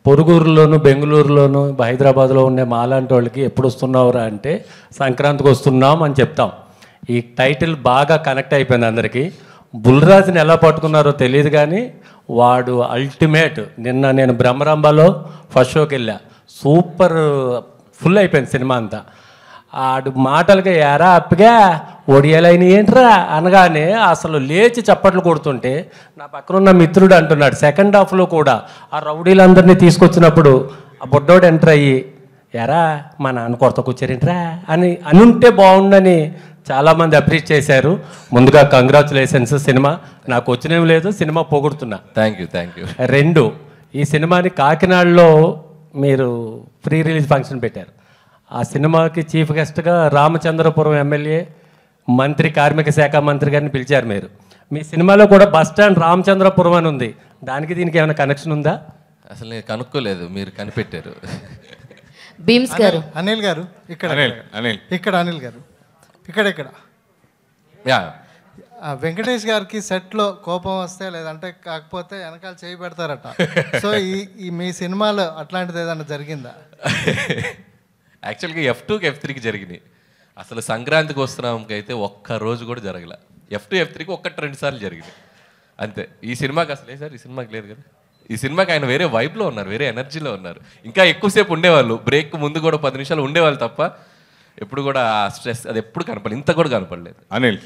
పొరుగురులోను బెంగళూరులోను హైదరాబాద్లో ఉండే మాలాంటి వాళ్ళకి ఎప్పుడు వస్తున్నావురా అంటే సంక్రాంతికి వస్తున్నాం అని చెప్తాం. ఈ టైటిల్ బాగా కనెక్ట్ అయిపోయింది అందరికీ. బుల్రాజ్ని ఎలా పట్టుకున్నారో తెలియదు కానీ వాడు అల్టిమేట్. నిన్న నేను బ్రహ్మరంభలో ఫస్ట్ షోకి వెళ్ళా, సూపర్ ఫుల్ అయిపోయింది సినిమా అంతా. ఆడు మాటలకి ఎరా అప్పగా ఒడియాలైన ఏంట్రా అనగానే అసలు లేచి చప్పట్లు కొడుతుంటే నా పక్కన ఉన్న మిత్రుడు అంటున్నాడు సెకండ్ హాఫ్లో కూడా ఆ రౌడీలందరినీ తీసుకొచ్చినప్పుడు ఆ బుడ్డోడు ఎంటర్ అయ్యి ఎరా మా నాన్న కొరత కూర్చారేంట్రా అని అనుంటే బాగుండని చాలామంది అప్రిషియేట్ చేశారు. ముందుగా కంగ్రాచులేషన్స్. సినిమా నాకు వచ్చినేం లేదు, సినిమా పొగుడుతున్నా. Thank you. 2, ఈ సినిమాని కాకినాడలో మీరు ప్రీ రిలీజ్ ఫంక్షన్ పెట్టారు. ఆ సినిమాకి చీఫ్ గెస్ట్గా రామచంద్రపురం ఎమ్మెల్యే మంత్రి, కార్మిక శాఖ మంత్రి గారిని పిలిచారు మీరు. మీ సినిమాలో కూడా బస్ స్టాండ్ రామచంద్రపురం అని ఉంది. దానికి దీనికి ఏమైనా కనెక్షన్ ఉందా? అసలు నేను కనుక్కోలేదు, మీరు కనిపెట్టారు. భీమ్స్ గారు, అనిల్ గారు ఇక్కడ, అనిల్ ఇక్కడ అనిల్ గారు ఇక్కడ యా వెంకటేష్ గారికి సెట్లో కోపం వస్తే లేదంటే కాకపోతే వెనకాల చేయి పెడతారట. సో ఈ మీ సినిమాలో అట్లాంటిది ఏదైనా జరిగిందా? యాక్చువల్గా F2కి F3కి జరిగినాయి. అసలు సంక్రాంతికి వస్తున్నాంకి అయితే ఒక్క రోజు కూడా జరగలే. F2 F3కి 1-2 సార్లు జరిగింది అంతే. ఈ సినిమాకి అసలే సార్, ఈ సినిమాకి లేదు కదా. ఈ సినిమాకి ఆయన వేరే వైబ్లో ఉన్నారు, వేరే ఎనర్జీలో ఉన్నారు. ఇంకా ఎక్కువసేపు ఉండేవాళ్ళు, బ్రేక్ ముందు కూడా 10 నిమిషాలు ఉండేవాళ్ళు తప్ప ఎప్పుడు కూడా స్ట్రెస్ అది ఎప్పుడు కనపడలేదు, ఇంత కూడా కనపడలేదు. అనిల్,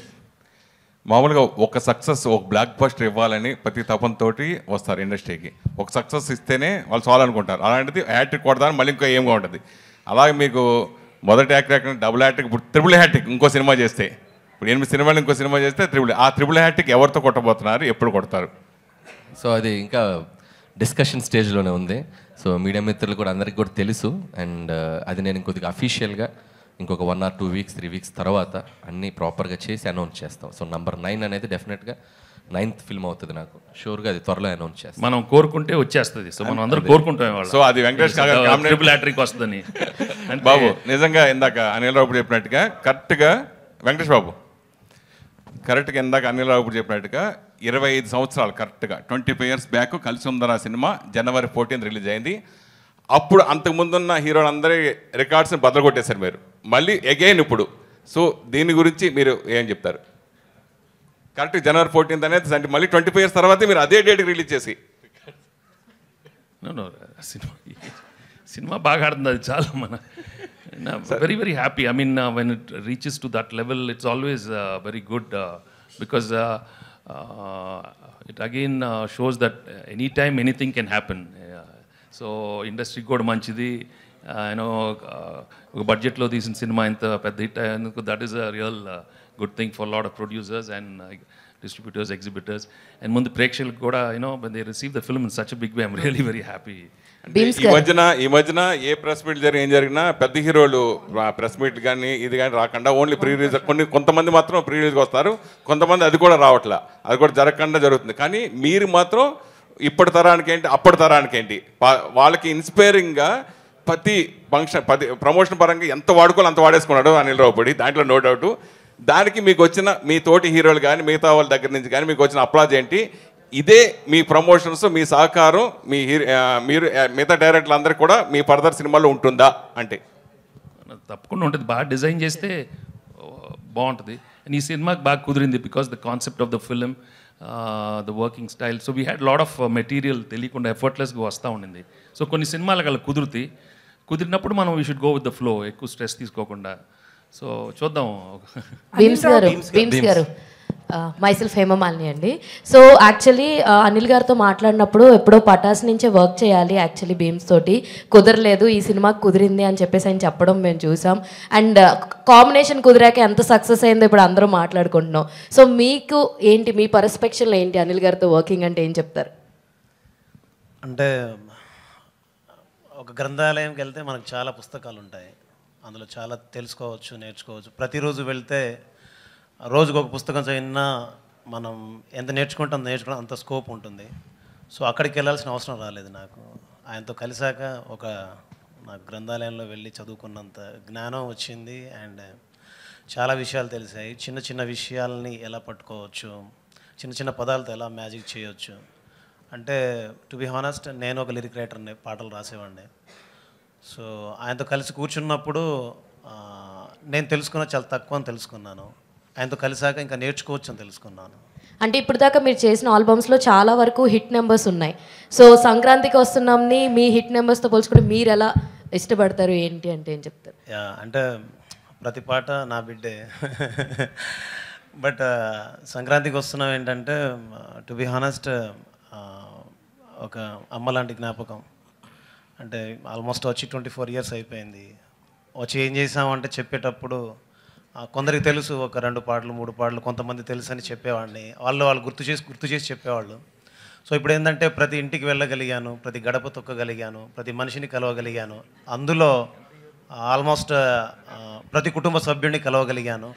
మామూలుగా ఒక సక్సెస్, ఒక బ్లాక్ బస్టర్ ఇవ్వాలని ప్రతి తపంతోటి వస్తారు ఇండస్ట్రీకి. ఒక సక్సెస్ ఇస్తేనే వాళ్ళు చాలు అనుకుంటారు. అలాంటిది హ్యాట్రిక్ కొడతాను మళ్ళీ ఇంకో ఏమో ఉంటుంది. అలాగే మీకు మొదటి హ్యాట్రిక్, డబుల్ హ్యాట్రిక్, ఇప్పుడు ట్రిపుల్ హ్యాట్రిక్ ఇంకో సినిమా చేస్తే, ఇప్పుడు 8 సినిమాలు ఇంకో సినిమా చేస్తే ట్రిపుల్ హ్యాట్రిక్ ఎవరితో కొట్టబోతున్నారు, ఎప్పుడు కొడతారు? సో అది ఇంకా డిస్కషన్ స్టేజ్లోనే ఉంది. సో మీడియా మిత్రులు కూడా అందరికీ కూడా తెలుసు. అండ్ అది నేను ఇంకొద్దిగా అఫీషియల్గా ఇంకొక 1 or 2 weeks 3 weeks తర్వాత అన్నీ ప్రాపర్గా చేసి అనౌన్స్ చేస్తాం. సో నంబర్ 9 అనేది డెఫినెట్గా 9th ఫిల్మ్ అవుతుంది. నాకు షూర్గా అది త్వరలో అనౌన్స్ చేస్తాం. మనం కోరుకుంటే వచ్చేస్తుంది. సో మనం అందరూ కోరుకుంటాం. సో అది వెంకటేష్ ట్రిపుల్ హ్యాట్రిక్ వస్తుందని. బాబు నిజంగా ఇందాక అనిల్ రావు చెప్పినట్టుగా కరెక్ట్గా, వెంకటేష్ బాబు కరెక్ట్గా ఇందాక అనిల్ రావు చెప్పినట్టుగా 25 సంవత్సరాలు కరెక్ట్గా 25 years బ్యాక్ కలిసి ఉందరా సినిమా January 14th రిలీజ్ అయింది. అప్పుడు అంతకుముందున్న హీరోలందరి రికార్డ్స్ని బద్దలు కొట్టేశారు మీరు, మళ్ళీ అగైన్ ఇప్పుడు. సో దీని గురించి మీరు ఏం చెప్తారు? కరెక్ట్ January 14th అనేది అంటే మళ్ళీ 25 years తర్వాతే మీరు అదే డేట్కి రిలీజ్ చేసి. సినిమా బాగా ఆడుతుంది, అది చాలా మన very very happy. I mean when it reaches to that level, it's always very good because it again shows that anytime anything can happen. So industry కూడా మంచిది. ఒక బడ్జెట్లో తీసిన సినిమా ఇంత పెద్ద హిట్ అయ్యేందుకు that is a real good thing for lot of producers and distributors, exhibitors. And ముందు ప్రేక్షకులకు కూడా when they receive the film in such a big way, I'm really very happy. ఈ మధ్యన ఏ ప్రెస్ మీట్ ఏం జరిగినా పెద్ద హీరోలు ప్రెస్ మీట్ కానీ ఇది కానీ రాకుండా ఓన్లీ ప్రీ రిలీజ్, కొంతమంది మాత్రం ప్రీ రిలీజ్కి వస్తారు, కొంతమంది అది కూడా రావట్లా, అది కూడా జరగకుండా జరుగుతుంది. కానీ మీరు మాత్రం ఇప్పటి తరానికి ఏంటి అప్పటి తరానికి ఏంటి వాళ్ళకి ఇన్స్పైరింగ్గా ప్రతి ఫంక్షన్ ప్రమోషన్ పరంగా ఎంత వాడుకోవాలి అంత వాడేసుకున్నాడు అనిల్ రావుపూడి, దాంట్లో నో డౌట్. దానికి మీకు వచ్చిన మీ తోటి హీరోలు కానీ మిగతా వాళ్ళ దగ్గర నుంచి కానీ మీకు వచ్చిన అప్లాజ్ ఏంటి? ఇదే మీ ప్రమోషన్స్, మీ సహకారం మీరు మిగతా డైరెక్టర్లు అందరికీ కూడా మీ ఫర్దర్ సినిమాలో ఉంటుందా అంటే? తప్పకుండా ఉంటుంది. బాగా డిజైన్ చేస్తే బాగుంటుంది. అండ్ ఈ సినిమాకి బాగా కుదిరింది because the concept of the film, the working style. So we had lot of material తెలియకుండా ఎఫర్ట్లెస్గా వస్తూ ఉండింది. సో కొన్ని సినిమాలకు అలా కుదిరినప్పుడు మనం we should go with the flow, ఎక్కువ స్ట్రెస్ తీసుకోకుండా. సో చూద్దాం. భీమ్స్ గారు, మైసెల్ఫ్ హేమమాలిని అండి. సో యాక్చువల్లీ అనిల్ గారితో మాట్లాడినప్పుడు ఎప్పుడో పటాస్ నుంచే వర్క్ చేయాలి యాక్చువల్లీ భీమ్స్ తోటి, కుదరలేదు, ఈ సినిమాకి కుదిరింది అని చెప్పేసి ఆయన చెప్పడం మేము చూసాం. అండ్ కాంబినేషన్ కుదిరాక ఎంత సక్సెస్ అయిందో ఇప్పుడు అందరూ మాట్లాడుకుంటున్నాం. సో మీకు ఏంటి, మీ పర్స్పెక్షన్లో ఏంటి అనిల్ గారితో వర్కింగ్ అంటే ఏం చెప్తారు? అంటే ఒక గ్రంథాలయంకి వెళ్తే మనకు చాలా పుస్తకాలు ఉంటాయి, అందులో చాలా తెలుసుకోవచ్చు, నేర్చుకోవచ్చు. ప్రతిరోజు వెళ్తే రోజుకు ఒక పుస్తకం చదివినా మనం ఎంత నేర్చుకుంటాం అంత స్కోప్ ఉంటుంది. సో అక్కడికి వెళ్ళాల్సిన అవసరం రాలేదు నాకు. ఆయనతో కలిసాక నాకు గ్రంథాలయంలో వెళ్ళి చదువుకున్నంత జ్ఞానం వచ్చింది. అండ్ చాలా విషయాలు తెలిసాయి. చిన్న చిన్న విషయాలని ఎలా పట్టుకోవచ్చు, చిన్న చిన్న పదాలతో ఎలా మ్యాజిక్ చేయొచ్చు. అంటే టు బి హానెస్ట్, నేను ఒక లిరిక్ రైటర్ని, పాటలు రాసేవాడిని. సో ఆయనతో కలిసి కూర్చున్నప్పుడు నేను చాలా తక్కువ అని తెలుసుకున్నాను. ఆయనతో కలిసాక ఇంకా నేర్చుకోవచ్చు అని తెలుసుకున్నాను. అంటే ఇప్పుడు దాకా మీరు చేసిన ఆల్బమ్స్లో చాలా వరకు హిట్ నెంబర్స్ ఉన్నాయి. సో సంక్రాంతికి వస్తున్నాంని మీ హిట్ నెంబర్స్తో పోల్చుకుంటే మీరు ఎలా ఇష్టపడతారు ఏంటి అంటే ఏం చెప్తారు? అంటే ప్రతి పాట నా బిడ్డే. బట్ సంక్రాంతికి వస్తున్నాం ఏంటంటే టు బి హానెస్ట్ ఒక అమ్మ లాంటి జ్ఞాపకం. అంటే ఆల్మోస్ట్ వచ్చి 24 years అయిపోయింది. వచ్చి ఏం చేసామంటే చెప్పేటప్పుడు కొందరికి తెలుసు, ఒక 2 పాటలు 3 పాటలు, కొంతమంది తెలుసు అని చెప్పేవాడిని. వాళ్ళు గుర్తు చేసి చెప్పేవాళ్ళు. సో ఇప్పుడు ఏంటంటే ప్రతి ఇంటికి వెళ్ళగలిగాను, ప్రతి గడప తొక్కగలిగాను, ప్రతి మనిషిని కలవగలిగాను. అందులో ఆల్మోస్ట్ ప్రతి కుటుంబ సభ్యుడిని కలవగలిగాను.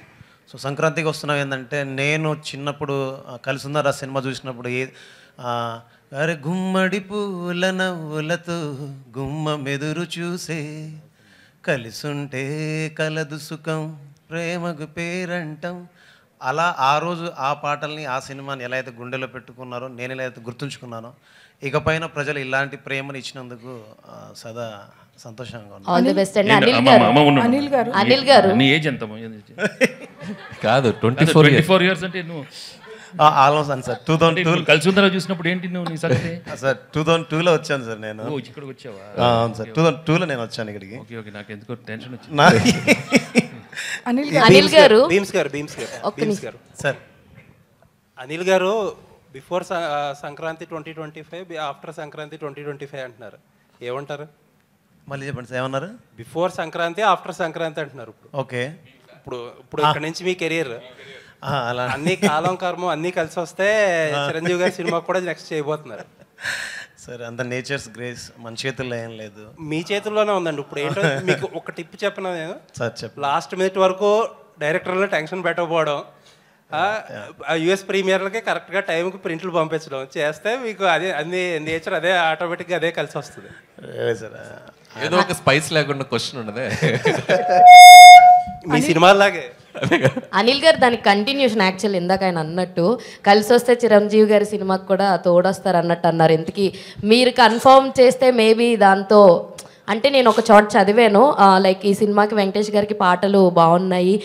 సో సంక్రాంతికి వస్తున్నాం ఏంటంటే, నేను చిన్నప్పుడు కలిసుందరా సినిమా చూసినప్పుడు అరే గుమ్మడి పూల నవ్వులతో గుమ్మ మెదురు చూసే, కలిసుంటే కలదు సుఖం ప్రేమకు పేరంటం, అలా ఆ రోజు ఆ పాటల్ని ఆ సినిమాని ఎలా అయితే గుండెలో పెట్టుకున్నారో, నేను ఎలా అయితే గుర్తుంచుకున్నానో, ఇకపైన ప్రజలు ఇలాంటి ప్రేమను ఇచ్చినందుకు సదా సంతోషంగా ఉన్నాను. ఆల్ ది బెస్ట్ అండి. అనిల్ గారు నీ ఏజ్ ఎంత? కాదు 24 ఇయర్స్ అంటే నువ్వు ఆల్మోస్ట్ అని సార్. 2002 కలిసుందరా చూసినప్పుడు ఏంటి నువ్వు నీ సంగతి? సార్ 2002లో వచ్చాను సార్ నేను. ఇక్కడికి వచ్చావా? అవును సార్, 2002లో నేను వచ్చాను ఇక్కడికి. ఓకే ఓకే, నాకు ఎందుకో టెన్షన్ వచ్చింది. అనిల్ గారు భీమ్స్ గారు సార్, అనిల్ గారు బిఫోర్ సంక్రాంతి 2025, ఆఫ్టర్ సంక్రాంతి 2025 అంటున్నారు. ఏమంటారు? మళ్ళీ చెప్పండి సార్, ఏమన్నారు? బిఫోర్ సంక్రాంతి, ఆఫ్టర్ సంక్రాంతి అంటున్నారు. ఓకే, ఇప్పుడు ఇక్కడ నుంచి మీ కెరీర్ అలా అన్ని కాలం కర్మ అన్నీ కలిసి వస్తే చిరంజీవి గారి సినిమా కూడా నెక్స్ట్ చేయబోతున్నారు. సార్ అంత నేచర్స్ గ్రేస్ మన చేతుల్లో ఏం లేదు, మీ చేతుల్లోనే ఉందండి. ఇప్పుడు ఏంటో మీకు ఒక టిప్ చెప్పిన నేను, సార్ చెప్పండి. లాస్ట్ మినిట్ వరకు డైరెక్టర్లో టెన్షన్ పెట్టకపోవడం, యుఎస్ ప్రీమియర్లకి కరెక్ట్గా టైంకి ప్రింట్లు పంపించడం చేస్తే మీకు అదే అన్ని నేచర్ అదే ఆటోమేటిక్గా అదే కలిసి వస్తుంది. సార్ ఏదో ఒక స్పైస్ లేకుండా క్వశ్చన్ ఉండదే మీ సినిమాలాగే. అనిల్ గారు దానికి కంటిన్యూషన్ యాక్చువల్ ఇందాక ఆయన అన్నట్టు కలిసి వస్తే చిరంజీవి గారి సినిమాకి కూడా తోడొస్తారు అన్నట్టు అన్నారు. ఇంతకీ మీరు కన్ఫర్మ్ చేస్తే మేబీ దాంతో, అంటే నేను ఒక చోట చదివాను లైక్ ఈ సినిమాకి వెంకటేష్ గారికి పాటలు బాగున్నాయి,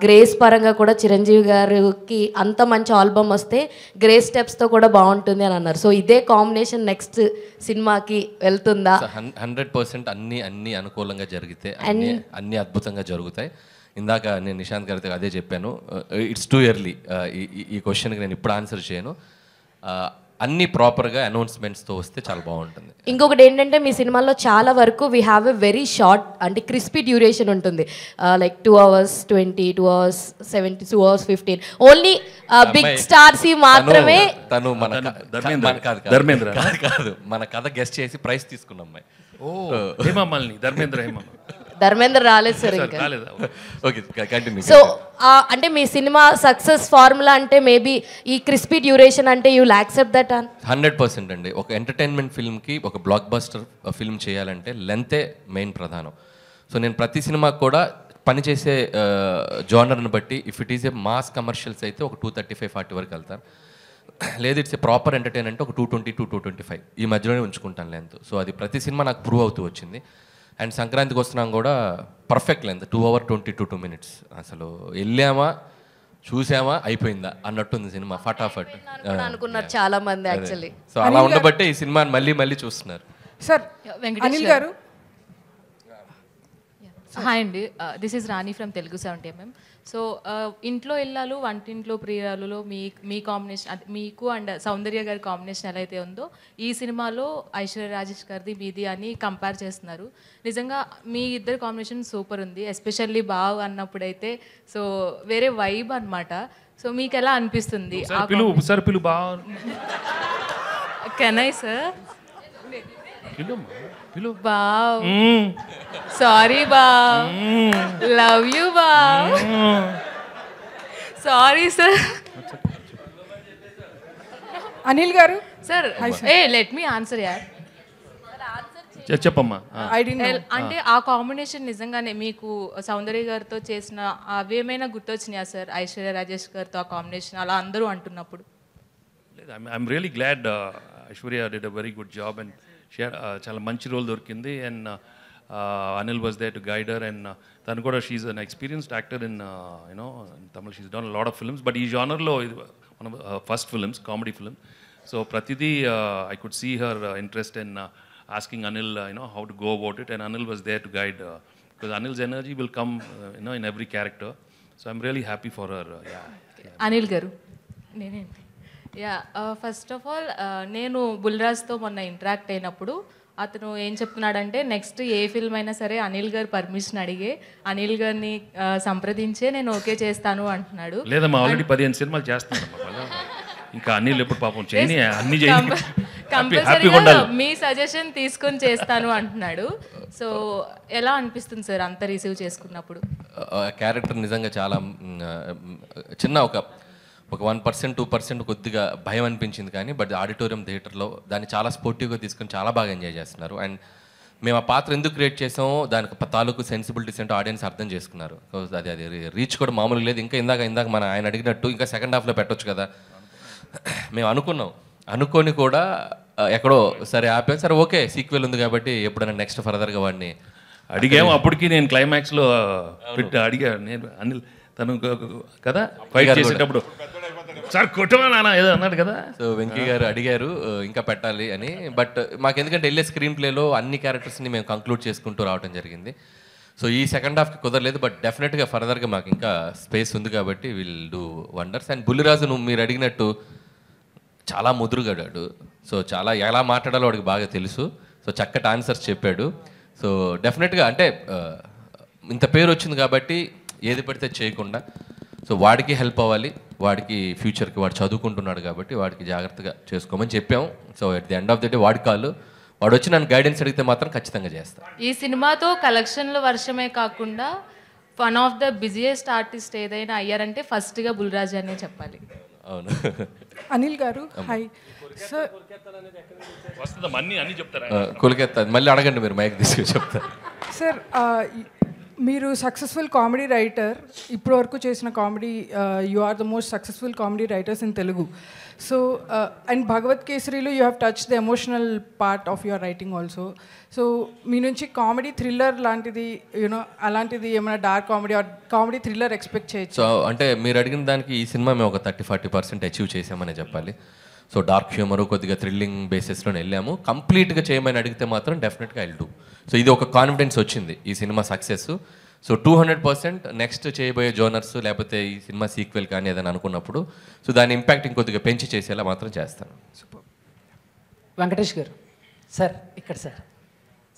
గ్రేస్ పరంగా కూడా చిరంజీవి గారికి అంత మంచి ఆల్బమ్ వస్తే గ్రేస్ స్టెప్స్తో కూడా బాగుంటుంది అని అన్నారు. సో ఇదే కాంబినేషన్ నెక్స్ట్ సినిమాకి వెళ్తుందా? 100% అన్ని అనుకూలంగా జరిగితే అన్ని అద్భుతంగా జరుగుతాయి. ఇందాక నేను నిశాంత్ గారితో అదే చెప్పాను, ఇట్స్ టూ ఎర్లీ ఈ క్వశ్చన్కి నేను ఇప్పుడు ఆన్సర్ చేయను. అన్ని ప్రాపర్గా అనౌన్స్మెంట్స్తో వస్తే చాలా బాగుంటుంది. ఇంకొకటి ఏంటంటే మీ సినిమాల్లో చాలా వరకు we have a very short అంటే క్రిస్పీ డ్యూరేషన్ ఉంటుంది, like 2 hours 20, 2 hours 70, 2 hours 15. Only big stars మాత్రమే. తను ధర్మేంద్ర కాదు, మన కథ గెస్ట్ చేసి ప్రైజ్ తీసుకున్న అమ్మాయి. ధర్మేంద్ర రాలేదు సార్ ఇంకా. Okay continue. సో అంటే మీ సినిమా సక్సెస్ ఫార్ములా అంటే మేబీ ఈ క్రిస్పీ డ్యూరేషన్ అంటే యూ విల్ యాక్సెప్ట్ దట్? 100% అండి. ఒక ఎంటర్టైన్మెంట్ ఫిల్మ్కి ఒక బ్లాక్ బస్టర్ ఫిల్మ్ చేయాలంటే లెంతే మెయిన్ ప్రధానం. సో నేను ప్రతి సినిమాకి కూడా పనిచేసే జానర్ని బట్టి, if it is a mass commercials అయితే ఒక 235-40 వరకు వెళ్తారు. లేదు ఇట్స్ ఏ ప్రాపర్ ఎంటర్టైన్ అంటే ఒక 220-225 ఈ మధ్యలోనే ఉంచుకుంటాను లెంత్. సో అది ప్రతి సినిమా నాకు ప్రూవ్ అవుతూ వచ్చింది. అండ్ సంక్రాంతికి వస్తున్నాం కూడా పర్ఫెక్ట్ లెంత్ 2 hours 22 minutes. అసలు వెళ్ళామా చూసామా అయిపోయిందా అన్నట్టుంది సినిమా, ఫటాఫట్ అనుకున్నారు చాలా మంది యాక్చువల్లీ. సో అలా ఉండబట్టే ఈ సినిమాని మళ్ళీ చూస్తున్నారు. సార్ అనిల్ గారు. హాయ్ అండి, this is Rani from Telugu 70mm. So ఇంట్లో ఇల్లాలు వంటింట్లో ప్రియురాలులో మీ కాంబినేషన్, మీకు అండ్ సౌందర్య గారి కాంబినేషన్ ఎలా అయితే ఉందో ఈ సినిమాలో ఐశ్వర్య రాజేష్ గారిది మీది అని కంపేర్ చేస్తున్నారు. నిజంగా మీ ఇద్దరు కాంబినేషన్ సూపర్ ఉంది, ఎస్పెషల్లీ బావ్ అన్నప్పుడైతే సో వేరే వైబ్ అనమాట. సో మీకు ఎలా అనిపిస్తుంది? Can I sir? బావ్ సారీ బావ్, లవ్ యూ బావ్, సారీ సార్. అనిల్ గారు సార్ లెట్ మీ ఆన్సర్ యార్. చెప్పమ్మా. అంటే ఆ కాంబినేషన్ నిజంగానే మీకు సౌందర్య గారితో చేసిన అవేమైనా గుర్తొచ్చినాయా సార్? ఐశ్వర్య రాజేష్ గారితో ఆ కాంబినేషన్ అలా అందరూ అంటున్నప్పుడు. I'm really glad Aishwarya did a very good job and చాలా మంచి రోల్ దొరికింది. And Anil was there to guide her, and tanu kuda she's an experienced actor in in Tamil. She's done a lot of films, but ee genre lo one of her first films, comedy film. So pratidi I could see her interest in asking Anil how to go about it, and Anil was there to guide, because Anil's energy will come in every character. So I'm really happy for her. Anil garu nenenti first of all నేను బుల్రాజ్తో మొన్న ఇంటరాక్ట్ అయినప్పుడు అతను ఏం చెప్తున్నాడంటే నెక్స్ట్ ఏ ఫిల్మ్ అయినా సరే అనిల్ గారు పర్మిషన్ అడిగే అనిల్ గారిని సంప్రదించే నేను ఓకే చేస్తాను అంటున్నాడు. లేదమ్మా, ఆల్రెడీ 15 సినిమాలు చేస్తున్నాను, ఇంకా అనిల్ ఎప్పుడు పాపం కంపల్సరీగా మీ సజెషన్ తీసుకొని చేస్తాను అంటున్నాడు. సో ఎలా అనిపిస్తుంది సార్ అంత రిసీవ్ చేసుకున్నప్పుడు? క్యారెక్టర్ నిజంగా చాలా చిన్న ఒక 1% 2% కొద్దిగా భయం అనిపించింది, కానీ బట్ ఆడిటోరియం థియేటర్లో దాన్ని చాలా స్పోర్టివ్గా తీసుకొని చాలా బాగా ఎంజాయ్ చేస్తున్నారు. అండ్ మేము ఆ పాత్ర ఎందుకు క్రియేట్ చేసామో దానికి తాలూకు సెన్సిబిలిటీస్ అంటే ఆడియన్స్ అర్థం చేసుకున్నారు. అది రీచ్ కూడా మామూలుగా లేదు. ఇంకా ఇందాక మన ఆయన అడిగినట్టు ఇంకా సెకండ్ హాఫ్లో పెట్టొచ్చు కదా మేము అనుకొని కూడా ఎక్కడో సరే ఆపాం. సరే ఓకే సీక్వెల్ ఉంది కాబట్టి ఎప్పుడైనా నెక్స్ట్ ఫర్దర్గా వాడిని అడిగాము. అప్పటికి నేను క్లైమాక్స్లో అడిగా, నేను అనిల్ తను కదా ఫైట్ చేసేటప్పుడు సార్ కొట్టమా నాన్న ఏదో అన్నాడు కదా. సో వెంకీ గారు అడిగారు ఇంకా పెట్టాలి అని. బట్ మాకు ఎందుకంటే వెళ్ళే స్క్రీన్ ప్లేలో అన్ని క్యారెక్టర్స్ని మేము కంక్లూడ్ చేసుకుంటూ రావడం జరిగింది. సో ఈ సెకండ్ హాఫ్కి కుదరలేదు, బట్ డెఫినెట్గా ఫర్దర్గా మాకు ఇంకా స్పేస్ ఉంది కాబట్టి will do wonders. And Bulliraju నువ్వు మీరు అడిగినట్టు చాలా ముదురుగాడాడు. సో చాలా ఎలా మాట్లాడాలో వాడికి బాగా తెలుసు. సో చక్కటి ఆన్సర్స్ చెప్పాడు. సో డెఫినెట్గా అంటే ఇంత పేరు వచ్చింది కాబట్టి ఏది పడితే చేయకుండా, సో వాడికి హెల్ప్ అవ్వాలి, వాడికి ఫ్యూచర్కి వాడు చదువుకుంటున్నాడు కాబట్టి వాడికి జాగ్రత్తగా చేసుకోమని చెప్పాం. So at the end of the day వాడి కాళ్ళు, వాడు వచ్చి నన్ను గైడెన్స్ అడిగితే మాత్రం ఖచ్చితంగా చేస్తాను. ఈ సినిమాతో కలెక్షన్ల వర్షమే కాకుండా one of the busiest artist ఏదైనా అయ్యారంటే ఫస్ట్గా బుల్రాజ్ అనే చెప్పాలి. అవును. అనిల్ గారు హాయ్ సార్. అన్నీ చెప్తారా? కొలికెత్తా మళ్ళీ అడగండి, మీరు మైక్ తీసుకుని చెప్తారు. సార్ మీరు సక్సెస్ఫుల్ కామెడీ రైటర్, ఇప్పటి వరకు చేసిన comedy you are the most successful comedy writers in Telugu. So and Bhagavanth కేసరిలో you have touch the emotional part of your writing also. So మీ నుంచి కామెడీ థ్రిల్లర్ లాంటిది యూనో అలాంటిది ఏమైనా dark comedy or comedy thriller expect చేయొచ్చు? సో అంటే మీరు అడిగిన దానికి ఈ సినిమా మేము ఒక 30-40% అచీవ్ చేసామనే చెప్పాలి. సో డార్క్ హ్యూమరు కొద్దిగా థ్రిల్లింగ్ బేసిస్లో వెళ్ళాము. కంప్లీట్గా చేయమని అడిగితే మాత్రం డెఫినెట్గా ఐల్ డూ. సో ఇది ఒక కాన్ఫిడెన్స్ వచ్చింది ఈ సినిమా సక్సెస్. సో 200% నెక్స్ట్ చేయబోయే జోనర్స్ లేకపోతే ఈ సినిమా సీక్వెల్ కానీ ఏదైనా అనుకున్నప్పుడు సో దాని ఇంపాక్ట్ ఇంకొద్దిగా పెంచి చేసేలా మాత్రం చేస్తాను. వెంకటేష్ గారు సార్ ఇక్కడ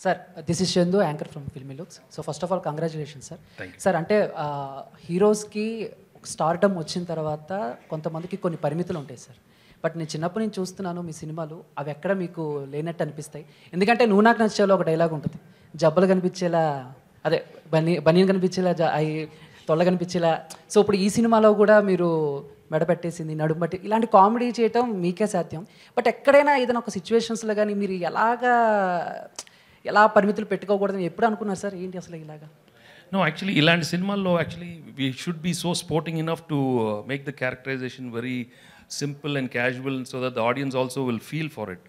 sir this is Chandu anchor from filmy looks. So first of all congratulation sir. Sir అంటే హీరోస్కి స్టార్డమ్ వచ్చిన తర్వాత కొంతమందికి కొన్ని పరిమితులు ఉంటాయి సార్. బట్ నేను చిన్నప్పటి నుంచి చూస్తున్నాను మీ సినిమాలు, అవి ఎక్కడ మీకు లేనట్టు అనిపిస్తాయి. ఎందుకంటే నువ్వు నాకు నచ్చేలా ఒక డైలాగ్ ఉంటుంది, జబ్బలు కనిపించేలా అదే బనీన్ కనిపించేలా అవి తొల్ల కనిపించేలా. సో ఇప్పుడు ఈ సినిమాలో కూడా మీరు మెడపెట్టేసింది నడుము బట్టి ఇలాంటి కామెడీ చేయటం మీకే సాధ్యం. బట్ ఎక్కడైనా ఏదైనా ఒక సిచ్యువేషన్స్లో కానీ మీరు ఎలా పరిమితులు పెట్టుకోకూడదని ఎప్పుడు అనుకున్నారు సార్? ఏంటి అసలు ఇలాగా? No, actually, ఇలాంటి సినిమాల్లో actually we should be so sporting enough to make the characterization very simple and casual so that the audience also will feel for it.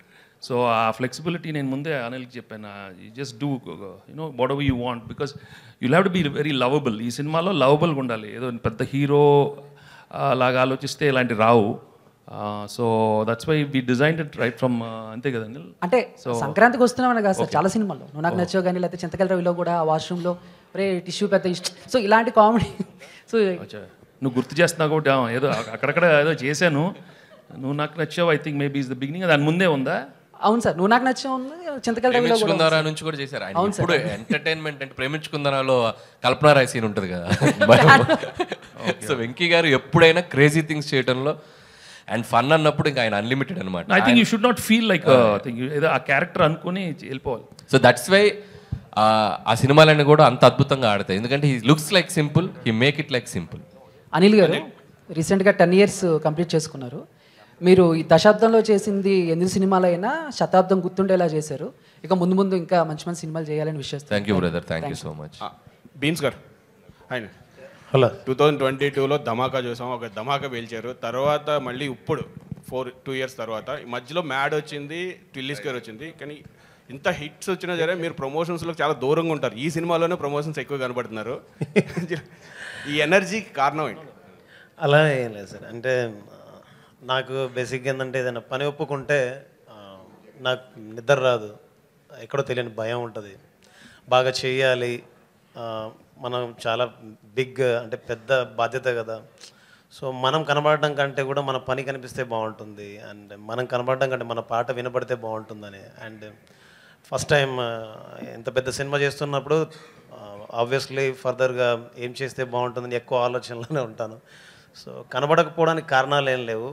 So ఆ ఫ్లెక్సిబిలిటీ నేను ముందే అనిల్కి చెప్పాను, you just do whatever you want because you'll have to be very lovable. ఈ సినిమాలో లవబుల్గా ఉండాలి. ఏదో పెద్ద హీరో లాగా ఆలోచిస్తే ఇలాంటి రావు. So that's why we designed it right from అంతే కదా అనిల్? అంటే సంక్రాంతికి వస్తున్నామని కాదు సార్, చాలా సినిమాల్లో నువ్వు నాకు నచ్చావు కానీ లేకపోతే చింతకల రవిలో కూడా వాష్రూమ్లో రే టిష్యూ పెద్ద ఇష్టం. సో ఇలాంటి కామెడీ సో నువ్వు గుర్తు చేస్తున్నావు కాబట్టి ఏదో అక్కడక్కడ ఏదో చేశాను. నువ్వు నాకు నచ్చావు I think maybe is the beginning. దాని ముందే ఉందా? అవును సార్, నువ్వు నాకు నచ్చావు చింతకల రవిలో ప్రేమించుకుందారా నుంచి కూడా చేశారు. ఇప్పుడు ఎంటర్టైన్మెంట్ అంటే ప్రేమించుకుందారాలో కల్పన రాయ్ సీన్ ఉంటుంది కదా. సో వెంకీ గారు ఎప్పుడైనా క్రేజీ థింగ్స్ చేయడంలో అండ్ ఫన్ అన్నప్పుడు ఇంకా ఆయన అన్లిమిటెడ్ అనమాట. I think you should not feel like ఏదో ఆ క్యారెక్టర్ అనుకుని వెళ్ళిపోవాలి. సో దట్స్ వై ఆ సినిమాలన్నీ కూడా అంత అద్భుతంగా ఆడతాయి. ఎందుకంటే he looks like simple, he make it like simple. Anil గారు రీసెంట్గా 10 years కంప్లీట్ చేసుకున్నారు. మీరు ఈ దశాబ్దంలో చేసింది 8 సినిమాలైనా శతాబ్దం గుర్తుండేలా చేశారు. ఇక ముందు ముందు ఇంకా మంచి మంచి సినిమాలు చేయాలని విషయం. Thank you brother, thank you so much. Beans గారు ఆయన హలో 2022లో ధమాకా చూసాం, ఒక ధమాకా పేల్చారు. తర్వాత మళ్ళీ ఇప్పుడు 2 years తర్వాత మధ్యలో మ్యాడ్ వచ్చింది, టిల్లీస్ గారు వచ్చింది. కానీ ఇంత హిట్స్ వచ్చినా సరే మీరు ప్రమోషన్స్లో చాలా దూరంగా ఉంటారు. ఈ సినిమాలోనే ప్రమోషన్స్ ఎక్కువ కనబడుతున్నారు. ఈ ఎనర్జీకి కారణం ఏంటి? అలా ఏం లేదు సార్. అంటే నాకు బేసిక్గా ఏంటంటే ఏదైనా పని ఒప్పుకుంటే నాకు నిద్ర రాదు, ఎక్కడో తెలియని భయం ఉంటుంది. బాగా చేయాలి, మనం చాలా బిగ్ అంటే పెద్ద బాధ్యత కదా. సో మనం కనబడడం కంటే కూడా మన పని కనిపిస్తే బాగుంటుంది, అండ్ మనం కనబడడం కంటే మన పాట వినపడితే బాగుంటుందని. అండ్ ఫస్ట్ టైం ఎంత పెద్ద సినిమా చేస్తున్నప్పుడు ఆబ్వియస్లీ ఫర్దర్గా ఏం చేస్తే బాగుంటుందని ఎక్కువ ఆలోచనలోనే ఉంటాను. సో కనబడకపోవడానికి కారణాలు ఏం లేవు.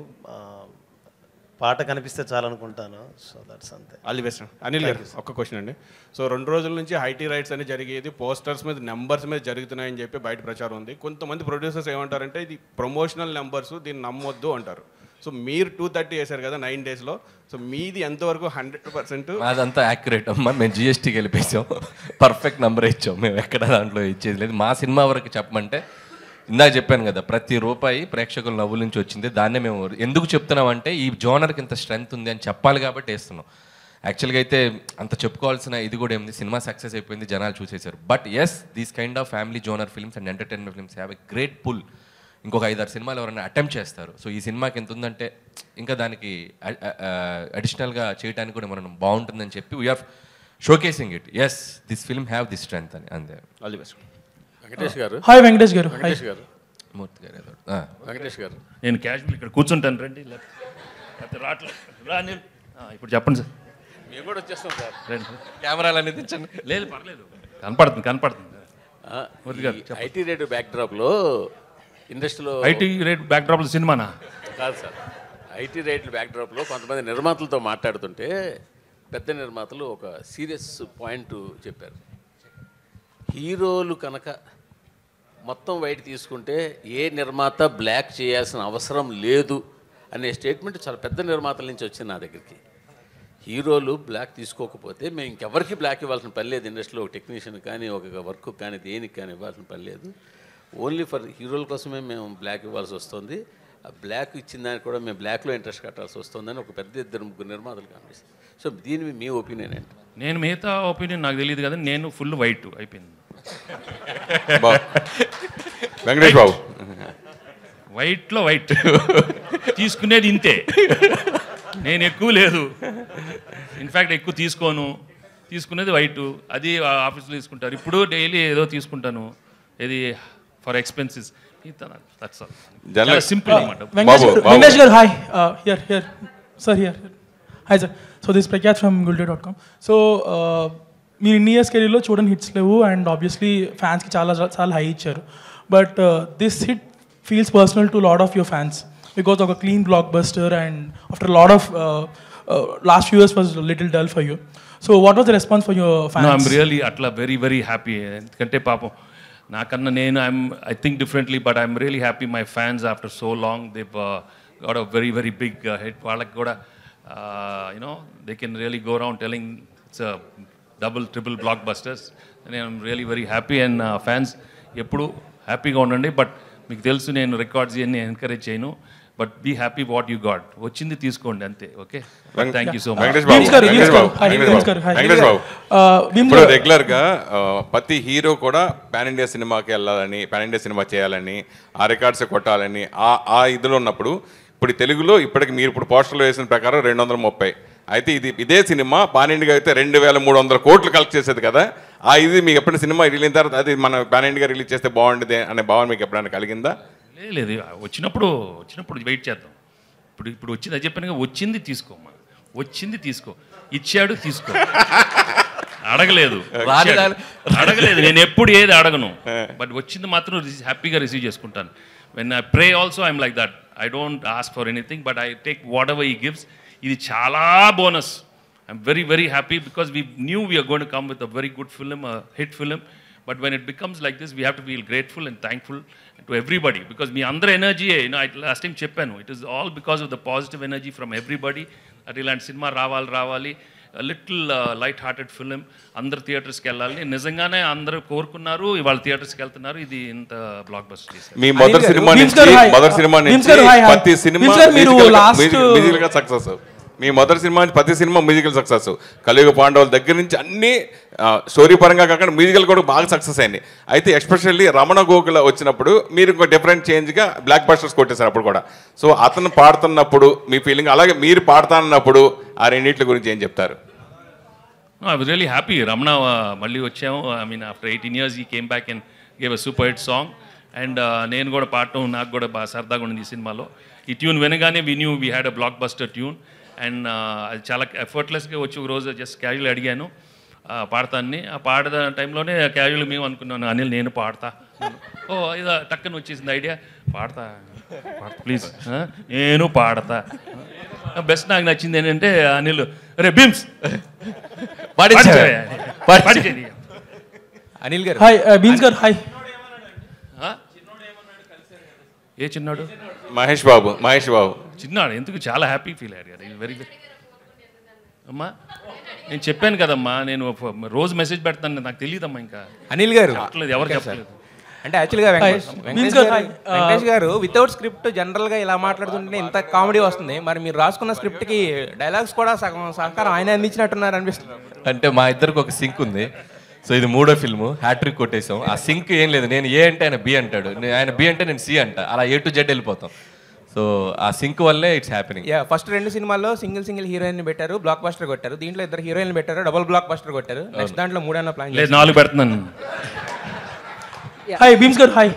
పాట కనిపిస్తే చాలనుకుంటాను. సో దట్స్ అంతే. All the best. అనిల్ గారు ఒక్క క్వశ్చన్ అండి. సో 2 రోజుల నుంచి ఐటీ రైట్స్ అని జరిగేది పోస్టర్స్ మీద నెంబర్స్ మీద జరుగుతున్నాయని చెప్పి బయట ప్రచారం ఉంది. కొంతమంది ప్రొడ్యూసర్స్ ఏమంటారంటే ఇది ప్రమోషనల్ నెంబర్స్, దీన్ని నమ్మొద్దు అంటారు. సో మీరు 230 వేశారు కదా 9 daysలో. సో మీది ఎంతవరకు 100%? అదంతా యాక్యురేట్ అమ్మా. మేము జిఎస్టీకి వెళ్ళిపోయాం, పర్ఫెక్ట్ నెంబర్ ఇచ్చాం. మేము ఎక్కడ దాంట్లో ఇచ్చేది లేదు. మా సినిమా వరకు చెప్పమంటే ఇందాక చెప్పాను కదా, ప్రతి రూపాయి ప్రేక్షకుల నవ్వుల నుంచి వచ్చింది. దాన్నే మేము ఎందుకు చెప్తున్నామంటే ఈ జోనర్కి ఇంత స్ట్రెంగ్త్ ఉంది అని చెప్పాలి కాబట్టి వేస్తున్నాం. యాక్చువల్గా అయితే అంత చెప్పుకోవాల్సిన ఇది కూడా ఏమిది, సినిమా సక్సెస్ అయిపోయింది, జనాలు చూసేశారు. But yes, these kind of family genre films and entertainment films have a great pull. ఇంకొక 5-6 సినిమాలు ఎవరైనా అటెంప్ట్ చేస్తారు. సో ఈ సినిమాకి ఎంత ఉందంటే ఇంకా దానికి అడిషనల్గా చేయడానికి కూడా మనం బాగుంటుందని చెప్పి we're showcasing it. Yes, this film have this strength అని. అంతే. All the best. వెంకటేష్ గారు. హాయ్ వెంకటేష్ గారు. వెంకటేష్ గారు. మూర్తి గారు. వెంకటేష్ గారు. నేను క్యాజువల్ ఇక్కడ కూర్చుంటాను రండి. రాట్లేదు రాని ఇప్పుడు చెప్పండి సార్. మేము కూడా వచ్చేస్తాం సార్. రండి. కెమెరాలు అనేది తెచ్చండి. లేదు పర్లేదు, కనపడుతుంది. ఐటీ రేట్ బ్యాక్డ్రాప్లో ఇండస్ట్రీలో ఐటీ రేట్ బ్యాక్డ్రాప్లో సినిమానా కాదు సార్. ఐటీ రేట్ల బ్యాక్డ్రాప్లో కొంతమంది నిర్మాతలతో మాట్లాడుతుంటే పెద్ద నిర్మాతలు ఒక సీరియస్ పాయింట్ చెప్పారు. హీరోలు కనుక మొత్తం వైట్ తీసుకుంటే ఏ నిర్మాత బ్లాక్ చేయాల్సిన అవసరం లేదు అనే స్టేట్మెంట్ చాలా పెద్ద నిర్మాతల నుంచి వచ్చింది నా దగ్గరికి. హీరోలు బ్లాక్ తీసుకోకపోతే మేము ఇంకెవరికి బ్లాక్ ఇవ్వాల్సిన పని లేదు. ఇండస్ట్రీలో ఒక టెక్నీషియన్ కానీ ఒక వర్క్ కానీ దేనికి కానీ ఇవ్వాల్సిన పని లేదు. ఓన్లీ ఫర్ హీరోల కోసమే మేము బ్లాక్ ఇవ్వాల్సి వస్తుంది. ఆ బ్లాక్ ఇచ్చిన దానికి కూడా మేము బ్లాక్లో ఇంట్రెస్ట్ కట్టాల్సి వస్తుందని ఒక పెద్ద 2-3 నిర్మాతలు కనిపిస్తుంది. సో దీని మీ ఒపీనియన్ ఏంటి? నేను మిగతా ఒపీనియన్ నాకు తెలియదు కదా, నేను ఫుల్ వైట్ అయిపోయింది. వెంకటేష్ బాబు వైట్లో వైట్ తీసుకునేది ఇంతే. నేను ఎక్కువ లేదు, ఇన్ఫ్యాక్ట్ ఎక్కువ తీసుకునేది వైట్. అది ఆఫీస్లో తీసుకుంటారు. ఇప్పుడు డైలీ ఏదో తీసుకుంటాను, ఇది ఫర్ ఎక్స్పెన్సెస్. సింపుల్ అన్నమాట. వెంకటేష్ గారు hi. Here sir, here. Hi sir. So this Prakhyat from gulday.com. So మీరు ఇన్ని ఇయర్స్ కెరీర్లో చూడని హిట్స్ లేవు అండ్ ఆబ్వియస్లీ ఫ్యాన్స్కి చాలా హై ఇచ్చారు. But this hit feels personal to lot of your fans because ఒక clean blockbuster and after lot of last few years was little dull for you. So what was the response for your fans? I'm really అట్లా వెరీ హ్యాపీ. ఎందుకంటే పాపం నాకన్నా నేను I think differently, but I'm really happy my fans after so long they got a very big hit. వాళ్ళకి కూడా you know they can really go around telling it's double triple black busters. నేను వెరీ హ్యాపీ అండ్ ఫ్యాన్స్ ఎప్పుడు హ్యాపీగా ఉండండి. బట్ మీకు తెలుసు నేను రికార్డ్స్ ఇవన్నీ ఎంకరేజ్ చేయను. But be happy what you got. వచ్చింది తీసుకోండి అంతే. Okay, thank you so much. ఇప్పుడు రెగ్యులర్ గా ప్రతి హీరో కూడా పాన్ ఇండియా సినిమాకి వెళ్ళాలని, పాన్ ఇండియా సినిమా చేయాలని, ఆ రికార్డ్స్ కొట్టాలని ఆ ఇదిలో ఉన్నప్పుడు ఇప్పుడు తెలుగులో ఇప్పటికి మీరు ఇప్పుడు పోస్టర్లో వేసిన ప్రకారం 230. అయితే ఇదే సినిమా పాన్ ఇండియా అయితే 2300 కోట్లు కలెక్ట్ చేసేది కదా. ఇది మీకు ఎప్పుడైనా సినిమా రిలీజ్ అయిన తర్వాత అది మన పాన్ ఇండియా రిలీజ్ చేస్తే బాగుండేది అనే భావన మీకు ఎప్పుడైనా కలిగిందా? లేదు, వచ్చినప్పుడు వెయిట్ చేద్దాం. ఇప్పుడు వచ్చింది అది చెప్పాను, వచ్చింది తీసుకోమ్మా, వచ్చింది తీసుకో, ఇచ్చాడు తీసుకో. అడగలేదు, నేను ఎప్పుడు ఏది అడగను. బట్ వచ్చింది మాత్రం హ్యాపీగా రిసీవ్ చేసుకుంటాను. When I pray also I'm like that. I don't ask for anything but I take whatever he gives. ఇది చాలా bonus. I'm very happy because we knew we're going to come with a very good film, hit film. But when it becomes like this, we have to feel grateful and thankful to everybody because మీ అందరి ఎనర్జీ, లాస్ట్ టైం చెప్పాను, it is all because of the positive energy from everybody. At ఇలాంటి సినిమా రావాలి, లిటిల్ లైట్ హార్టెడ్ ఫిలిం, అందరు థియేటర్స్కి వెళ్ళాలి. నిజంగానే అందరూ కోరుకున్నారు, ఇవాళ థియేటర్స్కి వెళ్తున్నారు. ఇది ఇంత బ్లాక్ బస్టర్. మీ మొదటి సినిమా నుంచి ప్రతి సినిమా మ్యూజికల్గా సక్సెస్. మీ మొదటి సినిమా నుంచి ప్రతి సినిమా మ్యూజికల్ సక్సెస్. కలియుగ పాండవుల దగ్గర నుంచి అన్ని స్టోరీ పరంగా కాకుండా మ్యూజికల్ కూడా బాగా సక్సెస్ అయింది. అయితే ఎస్పెషల్లీ రమణ గోకుల వచ్చినప్పుడు మీరు ఇంకో డిఫరెంట్ చేంజ్గా బ్లాక్ బస్టర్స్ కొట్టేశారు అప్పుడు కూడా. సో అతను పాడుతున్నప్పుడు మీ ఫీలింగ్, అలాగే మీరు పాడుతున్నప్పుడు ఆ రెండింటి గురించి ఏం చెప్తారు? I was really happy. Ramana మళ్ళీ వచ్చాము. ఐ మీన్ ఆఫ్టర్ 18 years ఈ came back and gave a super hit song. And నేను కూడా పాడటం నాకు కూడా బాగా సరదాగా ఉండింది ఈ సినిమాలో. ఈ ట్యూన్ వినగానే we knew we had a block buster tune. And అది చాలా ఎఫర్ట్లెస్గా వచ్చి ఒక రోజు జస్ట్ క్యాజువల్ అడిగాను పాడతాన్ని. ఆ పాడే టైంలోనే క్యాజువల్ మేము అనుకున్నాను, అనిల్ నేను పాడతా. ఇదో టక్కన వచ్చేసింది ఐడియా, పాడతా ప్లీజ్, నేను పాడతా. బెస్ట్ నాకు నచ్చింది ఏంటంటే అనిల్ రే భీమ్స్ అనిల్ గారు హాయ్ బీన్స్ గారు హాయ్ ఏ చిన్నాడు మహేష్ బాబు చిన్నాడు ఎందుకు చాలా హ్యాపీ ఫీల్ అయ్యారు కదా వెరీ వెరీ అమ్మా నేను చెప్పాను కదమ్మా నేను రోజు మెసేజ్ పెడతాను నాకు తెలియదమ్మా ఇంకా అనిల్ గారు చెప్పలేదు ఎవరు చెప్పలేదు అంటే యాక్చువల్గా వెంకటేష్ గారు వితౌట్ స్క్రిప్ట్ జనరల్గా ఇలా మాట్లాడుతుంటే ఇంత కామెడీ వస్తుంది మరి మీరు రాసుకున్న స్క్రిప్ట్కి డైలాగ్స్ కూడా సగం సహకారం ఆయన అందించినట్టున్నారు అనిపిస్తుంది. అంటే మా ఇద్దరికి ఒక సింక్ ఉంది. సో ఇది 3వ ఫిల్ము హ్యాట్రిక్ కొట్టేసాం. ఆ సింక్ ఏం లేదు, నేను ఏ అంటే ఆయన బి అంటాడు, ఆయన బి అంటే నేను సి అంట, అలా A to Z వెళ్ళిపోతాం. సో ఆ సింక్ వల్లే ఇట్స్ హ్యాపెనింగ్. ఫస్ట్ 2 సినిమాల్లో సింగిల్ హీరోయిన్ పెట్టారు, బ్లాక్ బస్టర్ కొట్టారు. దీంట్లో 2 హీరోయిన్లు పెట్టారు, డబుల్ బ్లాక్ బస్టర్ కొట్టారు. నెక్స్ట్ దాంట్లో 3 ప్లాన్ లేదు 4 పెడుతున్నాను. హాయ్ భీమ్స్ గారు హాయ్.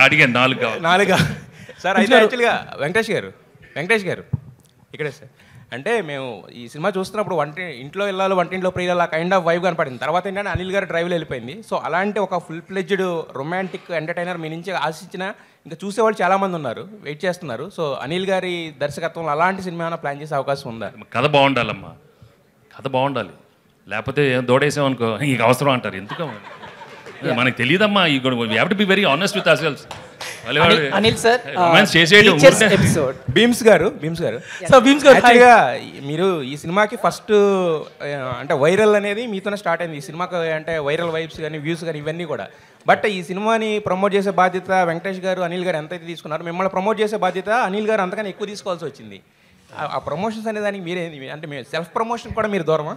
అడిగాను 4 కావాలి. 4 సార్. అయితే యాక్చువల్గా వెంకటేష్ గారు ఇక్కడే సార్. అంటే మేము ఈ సినిమా చూస్తున్నప్పుడు ఇంట్లో వెళ్ళాలి వంటింట్లో ప్రియులు కైండ్ ఆఫ్ వైబ్ కనపడింది. తర్వాత ఏంటంటే అనిల్ గారు డ్రైవ్లో వెళ్ళిపోయింది. సో అలాంటి ఒక ఫుల్ ఫ్లెడ్జ్డ్ రొమాంటిక్ ఎంటర్టైనర్ మీ నుంచి ఆశించిన ఇంకా చూసేవాళ్ళు చాలామంది ఉన్నారు, వెయిట్ చేస్తున్నారు. సో అనిల్ గారి దర్శకత్వంలో అలాంటి సినిమా ఏమైనా ప్లాన్ చేసే అవకాశం ఉందా? కథ బాగుండాలమ్మా, కథ బాగుండాలి. లేకపోతే దోడేసామనుకో ఇంక అవసరం అంటారు. ఎందుకు మనకు తెలియదమ్మా. ఈ we have to be very honest with our Anil sir episode. Bheems గారు యాక్చువల్గా మీరు ఈ సినిమాకి ఫస్ట్ అంటే వైరల్ అనేది మీతోనే స్టార్ట్ అయింది. ఈ సినిమాకి అంటే వైరల్ వైబ్స్ కానీ వ్యూస్ కానీ ఇవన్నీ కూడా. బట్ ఈ సినిమాని ప్రమోట్ చేసే బాధ్యత వెంకటేష్ గారు అనిల్ గారు ఎంతైతే తీసుకున్నారు, మిమ్మల్ని ప్రమోట్ చేసే బాధ్యత అనిల్ గారు అంతకన్నా ఎక్కువ తీసుకోవాల్సి వచ్చింది. ఆ ప్రమోషన్స్ అనే దానికి మీరేంది అంటే మీరు సెల్ఫ్ ప్రమోషన్ కూడా మీరు దూరమా?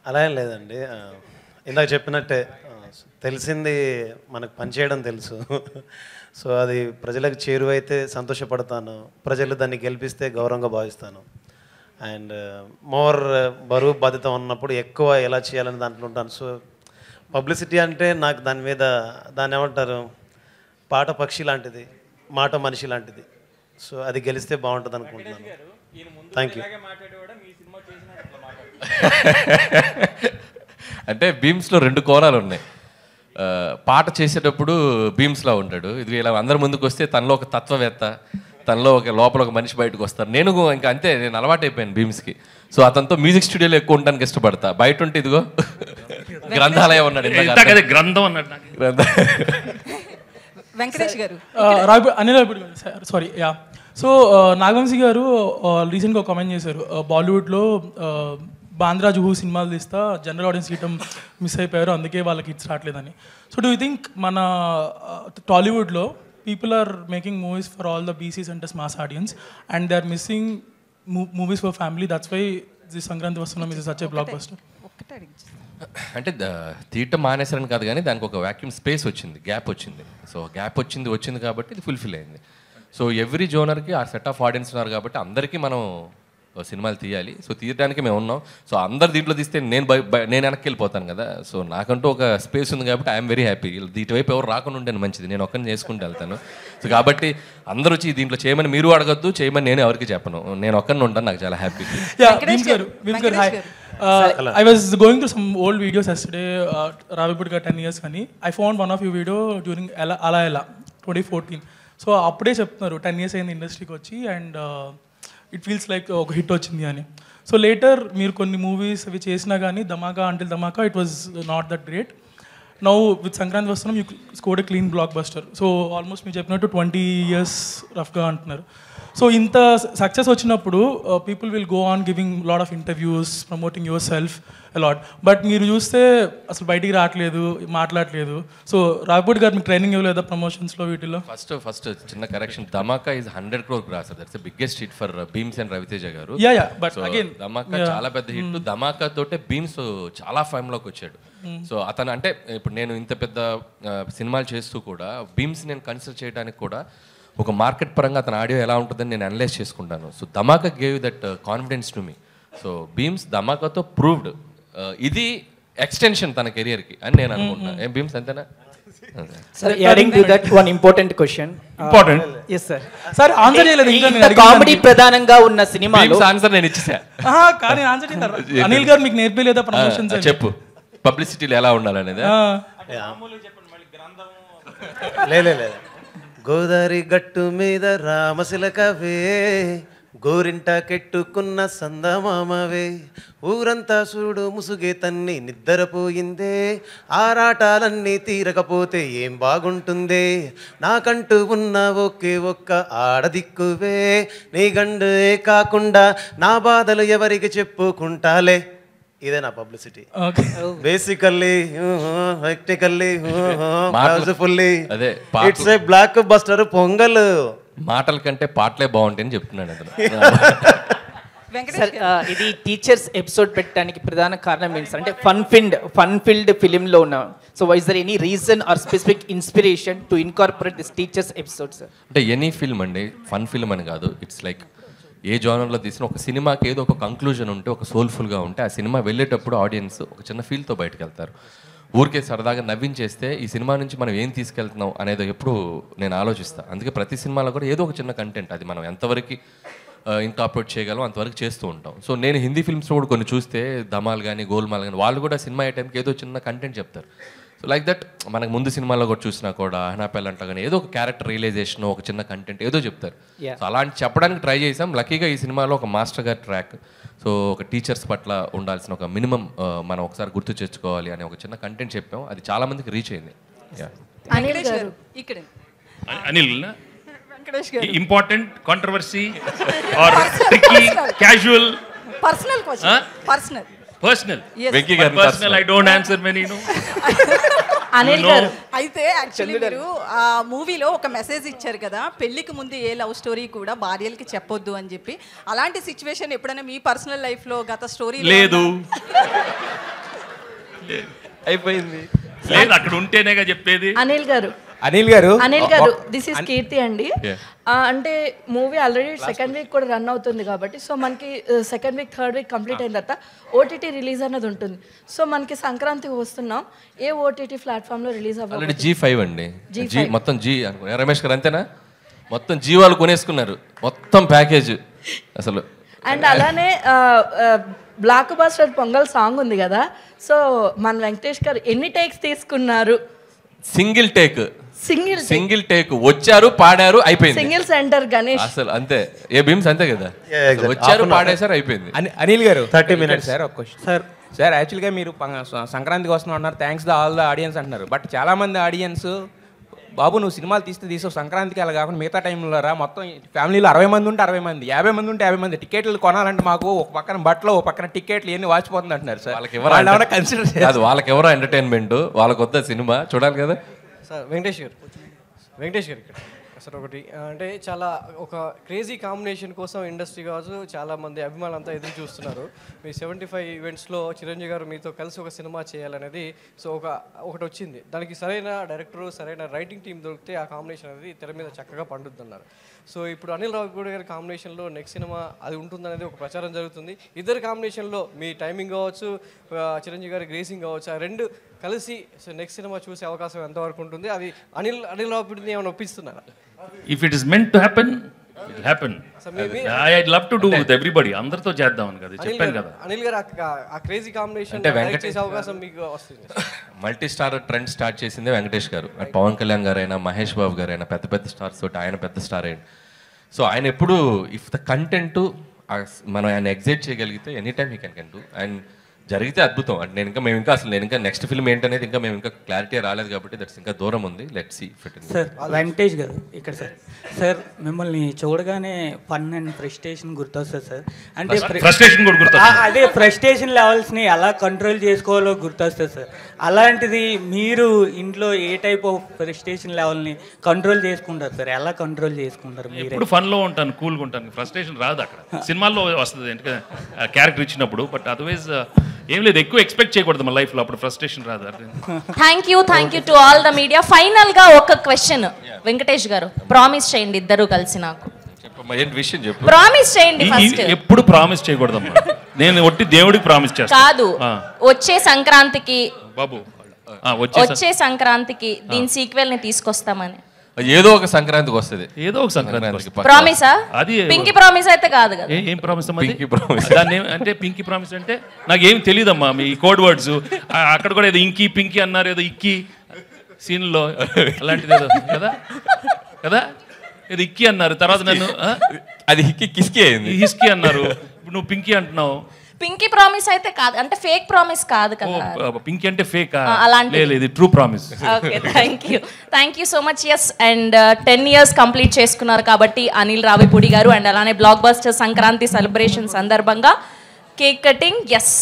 అలా ఏం లేదండి. ఇందాక చెప్పినట్టే తెలిసింది మనకు పనిచేయడం తెలుసు. సో అది ప్రజలకు చేరువైతే సంతోషపడతాను, ప్రజలు దాన్ని గెలిపిస్తే గౌరవంగా భావిస్తాను. అండ్ మోర్ బరువు బాధ్యత ఉన్నప్పుడు ఎక్కువ ఎలా చేయాలని దాంట్లో ఉంటాను. సో పబ్లిసిటీ అంటే నాకు దాని మీద దాన్ని ఏమంటారు, పాట పక్షి లాంటిది, మాట మనిషి లాంటిది. సో అది గెలిస్తే బాగుంటుంది అనుకుంటున్నాను. Thank you. అంటే భీమ్స్లో 2 కోణాలు ఉన్నాయి. పాట చేసేటప్పుడు భీమ్స్లా ఉంటాడు, ఇది ఇలా అందరి ముందుకు వస్తే తనలో ఒక తత్వవేత్త, తనలో ఒక లోపల ఒక మనిషి బయటకు వస్తారు. నేను ఇంకా అంతే, నేను అలవాటు అయిపోయాను భీమ్స్కి. సో అతనితో మ్యూజిక్ స్టూడియోలో ఎక్కువ ఉండడానికి ఇష్టపడతా. బయట ఉంటే ఇదిగో గ్రంథాలయం ఉన్నాడు, గ్రంథం అన్నాడు. వెంకటేష్ గారు అనిల్ గారు సారీ యా. సో నాగవంశీ గారు రీసెంట్గా కామెంట్ చేశారు, బాలీవుడ్లో బాంద్రా జుహూ సినిమాలు తీస్తా జనరల్ ఆడియన్స్ గిట్టం మిస్ అయిపోయారు, అందుకే వాళ్ళకి హిట్స్ రావట్లేదని. సో డూ యూ థింక్ మన టాలీవుడ్లో people are making movies for all the BCs and mass audience and they are missing movies for family, that's why the Sankranthi Vasthunnam is such a blockbuster? అంటే తీయటం మానేసారని కాదు కానీ దానికి ఒక వ్యాక్యూమ్ స్పేస్ వచ్చింది, గ్యాప్ వచ్చింది. సో గ్యాప్ వచ్చింది కాబట్టి ఇది ఫుల్ఫిల్ అయింది. సో ఎవ్రీ జోనర్కి ఆ సెట్ ఆఫ్ ఆడియన్స్ ఉన్నారు కాబట్టి అందరికీ మనం సినిమాలు తీయాలి. సో తీయడానికి మేము ఉన్నాం. సో అందరు దీంట్లో తీస్తే నేను వెనక్కి వెళ్ళిపోతాను కదా. సో నాకంటూ ఒక స్పేస్ ఉంది కాబట్టి ఐఎమ్ వెరీ హ్యాపీ. ఇటువైపు ఎవరు రాకుండా ఉంటే మంచిది, నేను ఒక్కరిని చేసుకుంటూ వెళ్తాను. సో కాబట్టి అందరూ వచ్చి దీంట్లో చేయమని మీరు అడగద్దు, చేయమని నేను ఎవరికి చెప్పను, నేను ఒక్కరిని ఉంటాను, నాకు చాలా happy. I was going through some old videos yesterday, Ravipudi 10 years కానీ I found one of your video during Ala Ela 2014. So అప్పుడే చెప్తున్నారు 10 years అయింది ఇండస్ట్రీకి వచ్చి అండ్ ఇట్ ఫీల్స్ లైక్ ఒక హిట్ వచ్చింది అని. సో లేటర్ మీరు కొన్ని మూవీస్ అవి చేసినా కానీ Dhamaka until Dhamaka it was not that great. Now with Sankranthi Vasthunnam you scored a clean blockbuster. So almost మీరు చెప్పినట్టు 20 years రఫ్గా అంటున్నారు. సో ఇంత సక్సెస్ వచ్చినప్పుడు people will go on giving lot of interviews promoting yourself a lot, but మీరు చూస్తే అసలు బయటికి రావట్లేదు, మాట్లాడలేదు. సో రావిపూడి గారు మీకు ట్రైనింగ్ ఇవ్వలేదా ప్రమోషన్స్లో వీటిలో? ఫస్ట్ చిన్న correction, Dhamaka is 100 crore gross. That's the biggest hit for Bheems and Ravi Teja గారు. బట్ అగైన్ ధమాకా చాలా పెద్ద హిట్. ధమాకా తోటే భీమ్స్ చాలా ఫేమ్లోకి వచ్చాడు. సో అతను అంటే ఇప్పుడు నేను ఇంత పెద్ద సినిమాలు చేస్తూ కూడా భీమ్స్ నేను కన్సిడర్ చేయడానికి కూడా ఒక మార్కెట్ పరంగా అతని ఆడియో ఎలా ఉంటుందని నేను అనలైజ్ చేసుకుంటాను. So Dhamaka gave that confidence to me. So Bheems ధమాకాతో ప్రూవ్డ్ ఇది ఎక్స్టెన్షన్ తన కెరియర్కి అని నేను అనుకుంటున్నాను. ఏం భీమ్స్ అంతేనా? Sir, adding to that one important question. Important. Yes sir. Sir, answer చేయలేదు ఇంకా నేను కామెడీ ప్రధానంగా ఉన్న సినిమాలో భీమ్స్ ఆన్సర్ నేను ఇచ్చేసా. కానీ ఆన్సర్ చేశారు. అనిల్ గారు మీకు నేర్పలేదా ప్రమోషన్స్? చెప్పు పబ్లిసిటీలో ఎలా ఉండాలనేది. లేదు గోదారి గట్టు మీద రామశిలకవే, గోరింట కెట్టుకున్న సందమామవే, ఊరంతా చూడు ముసుగే తన్ని నిద్రపోయిందే, ఆరాటాలన్నీ తీరకపోతే ఏం బాగుంటుందే, నాకంటూ ఉన్న ఒకే ఒక్క ఆడదిక్కువే, నీ గండే కాకుండా నా బాధలు ఎవరికి చెప్పుకుంటాలే. ఇదే నా publicity. Basically practically beautifully it's a block buster pongal. మాటల కంటే పాటలే బాగుంటాయని చెప్తున్నాను అతను. సార్ ఇది టీచర్స్ ఎపిసోడ్ పెట్టడానికి ప్రధాన కారణం ఏంటి సార్? అంటే ఫన్ ఫిల్డ్ ఫిలింలో ఉన్నాం. So is there any reason or specific inspiration to incorporate this teachers episode sir? అంటే ఎనీ ఫిల్మ్ అండి, ఫన్ ఫిల్మ్ అని కాదు. ఇట్స్ లైక్ ఏ జానర్లో తీసిన ఒక సినిమాకి ఏదో ఒక కంక్లూజన్ ఉంటే, ఒక సోల్ఫుల్గా ఉంటే, ఆ సినిమా వెళ్ళేటప్పుడు ఆడియన్స్ ఒక చిన్న ఫీల్తో బయటకు వెళ్తారు. ఊరికే సరదాగా నవ్వించేస్తే ఈ సినిమా నుంచి మనం ఏం తీసుకెళ్తున్నాం అనేది ఎప్పుడు నేను ఆలోచిస్తాను. అందుకే ప్రతి సినిమాలో కూడా ఏదో ఒక చిన్న కంటెంట్, అది మనం ఎంతవరకు ఇన్కార్పొరేట్ చేయగలం అంతవరకు చేస్తూ ఉంటాం. సో నేను హిందీ ఫిల్మ్స్లో కూడా కొన్ని చూస్తే, ధమాల్ కానీ గోల్మాల్ కానీ, వాళ్ళు కూడా సినిమా అయ్యే టైంకి ఏదో చిన్న కంటెంట్ చెప్తారు. సో లైక్ దట్ మనకు ముందు సినిమాలో కూడా చూసినా కూడా అహనాపెల్ అంటా కానీ ఏదో ఒక క్యారెక్టర్ రియలైజేషన్, ఒక చిన్న కంటెంట్ ఏదో చెప్తారు. సో అలాంటి చెప్పడానికి ట్రై చేసాం. లక్కీగా ఈ సినిమాలో ఒక మాస్టర్ గారి ట్రాక్, సో ఒక టీచర్స్ పట్ల ఉండాల్సిన ఒక మినిమం మనం ఒకసారి గుర్తు తెచ్చుకోవాలి అనే ఒక చిన్న కంటెంట్ చెప్పాం. అది చాలా మందికి రీచ్ అయింది. Anil important controversy or tricky casual personal question personal Venky గారు personal I don't answer many no. Anil గారు అయితే యాక్చువల్లీ మీరు ఆ మూవీలో ఒక మెసేజ్ ఇచ్చారు కదా, పెళ్లికి ముందు ఏ లవ్ స్టోరీ కూడా భార్యలకి చెప్పొద్దు అని చెప్పి. అలాంటి సిచ్యువేషన్ ఎప్పుడైనా మీ పర్సనల్ లైఫ్ లో గత స్టోరీ లేదు? అయిపోయింది లేదు, అక్కడ ఉంటేనేగా చెప్పేది. అనిల్ గారు దిస్ ఇస్ కీర్తి అండి. అంటే మూవీ ఆల్రెడీ సెకండ్ వీక్ కూడా రన్ అవుతుంది కాబట్టి, సో మనకి second week third week complete అయిన తర్వాత ఓటీటీ రిలీజ్ అనేది ఉంటుంది. సో మనకి సంక్రాంతికి వస్తున్నాం, ఏ ఓటీటీ ప్లాట్ఫామ్ లో రిలీజ్ అవ్వాలి? G5 అండి. మొత్తం జీ అనుకున్నా. రమేష్ గారు అంతేనా? మొత్తం జీ వాళ్ళు కొనేసుకున్నారు మొత్తం ప్యాకేజ్ అసలు. అండ్ అలానే బ్లాక్ బస్టర్ పొంగల్ సాంగ్ ఉంది కదా, సో మన వెంకటేష్ గారు ఎన్ని టేక్స్ తీసుకున్నారు? సింగిల్ టేక్ వచ్చారు, పాడారు, అయిపోయింది. సింగిల్ సెంటర్ గణేష్ అసలు అంతే. ఏ భీమ్స్ అంతే కదా, వచ్చారు, పాడేశారు, అయిపోయింది. అనిల్ గారు 30 minutes సార్ ఒక క్వశ్చన్ సార్. యాక్చువల్గా మీరు సంక్రాంతికి వస్తున్నాం అన్నారు, thanks the all the audience అంటున్నారు. బట్ చాలామంది ఆడియన్స్ బాబు నువ్వు సినిమాలు తీసావు సంక్రాంతికి అలా కాకుండా మిగతా టైంలో రా, మొత్తం ఫ్యామిలీలో 60 మంది ఉంటే 60 మంది, 50 మంది ఉంటే 50 మంది, టికెట్లు కొనాలంటే మాకు ఒక పక్కన బట్టలు ఒక పక్కన టికెట్లు ఎన్ని వాచిపోతుంది అంటున్నారు సార్. వాళ్ళకి ఎవరో ఎంటర్టైన్మెంట్, వాళ్ళకి వద్ద సినిమా చూడాలి కదా సార్. వెంకటేష్ గారు ఇక్కడ సార్ ఒకటి అంటే చాలా ఒక క్రేజీ కాంబినేషన్ కోసం ఇండస్ట్రీ కావచ్చు చాలామంది అభిమానులు అంతా ఎదురు చూస్తున్నారు. మీ 75 ఈవెంట్స్లో చిరంజీవి గారు మీతో కలిసి ఒక సినిమా చేయాలనేది సో ఒకటి వచ్చింది. దానికి సరైన డైరెక్టరు, సరైన రైటింగ్ టీం దొరికితే ఆ కాంబినేషన్ అనేది తెర మీద చక్కగా పండుతున్నారు. సో ఇప్పుడు అనిల్ రావిపూడి గారి కాంబినేషన్లో నెక్స్ట్ సినిమా అది ఉంటుందనేది ఒక ప్రచారం జరుగుతుంది. ఇద్దరు కాంబినేషన్లో మీ టైమింగ్ కావచ్చు, చిరంజీవి గారి గ్రేసింగ్ కావచ్చు, ఆ రెండు కలిసి సో నెక్స్ట్ సినిమా చూసే అవకాశం ఎంతవరకు ఉంటుంది? అది అనిల్ రావిపూడిని ఏమైనా ఒప్పిస్తున్నారా? If it is meant to happen, it will happen. I'd love to do with everybody. అందరితో చేద్దామని కదా చెప్పాను కదా. అనిల్ గారు ఆ క్రేజీ కాంబినేషన్ చేసే అవకాశం మీకు వస్తుంది. మల్టీ స్టార్ ట్రెండ్ స్టార్ట్ చేసిందే వెంకటేష్ గారు. పవన్ కళ్యాణ్ గారు అయినా, మహేష్ బాబు గారు అయినా, పెద్ద పెద్ద స్టార్స్ తోటి ఆయన పెద్ద స్టార్ అయ్యింది. సో ఆయన ఎప్పుడు ఇఫ్ ద కంటెంట్ మనం ఆయన ఎగ్జైట్ చేయగలిగితే any time he can do. And జరిగితే అద్భుతం. అంటే నేను ఇంకా నెక్స్ట్ ఫిల్మ్ ఏంటనేది మేము ఇంకా క్లారిటీ రాలేదు కాబట్టి దట్స్ ఇంకా దూరం ఉంది. Let's see fit. Sir Venkatesh గారు ఇక్కడ సార్ మిమ్మల్ని చూడగానే ఫన్ అండ్ ఫ్రస్ట్రేషన్ గుర్తొస్తుంది సార్. అంటే అదే ఫ్రస్ట్రేషన్ లెవెల్స్ని ఎలా కంట్రోల్ చేసుకోవాలో గుర్తొస్తుంది సార్. అలాంటిది మీరు ఇంట్లో ఏ టైప్ ఆఫ్ ఫ్రస్ట్రేషన్ లెవెల్ని కంట్రోల్ చేసుకుంటారు సార్? ఎలా కంట్రోల్ చేసుకుంటారు మీరు? ఇప్పుడు ఫన్లో ఉంటాను, కూల్గా ఉంటాను, ఫ్రస్ట్రేషన్ రాదు. అక్కడ సినిమాల్లో వస్తుంది ఎందుకంటే క్యారెక్టర్ ఇచ్చినప్పుడు. బట్ అదర్వైజ్ ఏం లేదు, ఎక్కువ ఎక్స్పెక్ట్ చేయకూడదు మన లైఫ్లో, అప్పుడు ఫ్రస్ట్రేషన్ రాదు. Thank you to all the media. Final గా ఒక క్వశ్చన్ వెంకటేష్ గారు, ప్రామిస్ చేయండి ఇద్దరు కలిసి నాకు. ప్రామిస్ చేయండి ఫస్ట్. ఎప్పుడు ప్రామిస్ చేయకూడదమ్మా, నేను ఒట్టి దేవుడికి ప్రామిస్ చేస్తాను. కాదు, వచ్చే సంక్రాంతికి బాబు వచ్చే సంక్రాంతికి దీని సీక్వెల్ ని తీసుకొస్తామని. ఏదో ఒక సంక్రాంతికి వస్తుంది, ఏదో ఒక సంక్రాంతికి. ప్రామిసా? అది పింకీ ప్రామిస్ అయితే కాదు కదా. ఏం ప్రామిస్ దాన్ని అంటే పింకీ ప్రామిస్ అంటే నాకేం తెలియదమ్మా మీ కోడ్ వర్డ్స్. అక్కడ కూడా ఏదో ఇంకీ పింకీ అన్నారు, ఏదో ఇక్కి సీన్లో అలాంటిది ఏదో కదా. కదా ఇది ఇక్కి అన్నారు, తర్వాత నన్ను అది కిస్కి అయింది, హిస్కి అన్నారు, ఇప్పుడు నువ్వు పింకీ అంటున్నావు. పింకీ ప్రామిస్ అయితే కాదు, అంటే ఫేక్ ప్రామిస్ కాదు కదా. పింకీ అంటే ఫేక్ అలాంటి లేదు, ఇది true promise. Okay, thank you so much. Yes, and 10 years complete చేసుకున్నారు కాబట్టి అనిల్ రావిపూడి గారు, అండ్ అలానే బ్లాక్ బస్టర్ సంక్రాంతి సెలబ్రేషన్ సందర్భంగా cake cutting. Yes,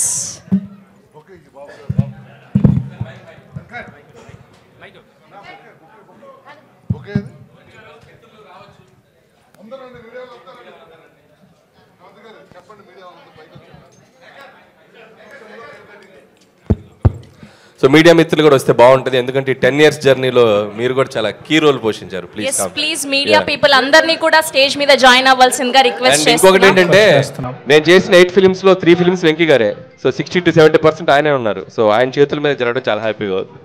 so media మిత్రులు కూడా వస్తే బాగుంటుంది, ఎందుకంటే 10 years జర్నీలో మీరు కూడా చాలా కీ రోల్ పోషించారు. ప్లీజ్ మీడియా పీపుల్ అందరినీ కూడా స్టేజ్ మీద జాయిన్ అవ్వాల్సిందిగా రిక్వెస్ట్ చేస్తున్నాను. ఇంకొకటి ఏంటంటే నేను చేసిన 8 films లో 3 films వెంకీ గారే, సో 60 to 70% ఆయనే ఉన్నారు. సో ఆయన చేతుల మీద జరగడం చాలా హ్యాపీగా అవుతుంది.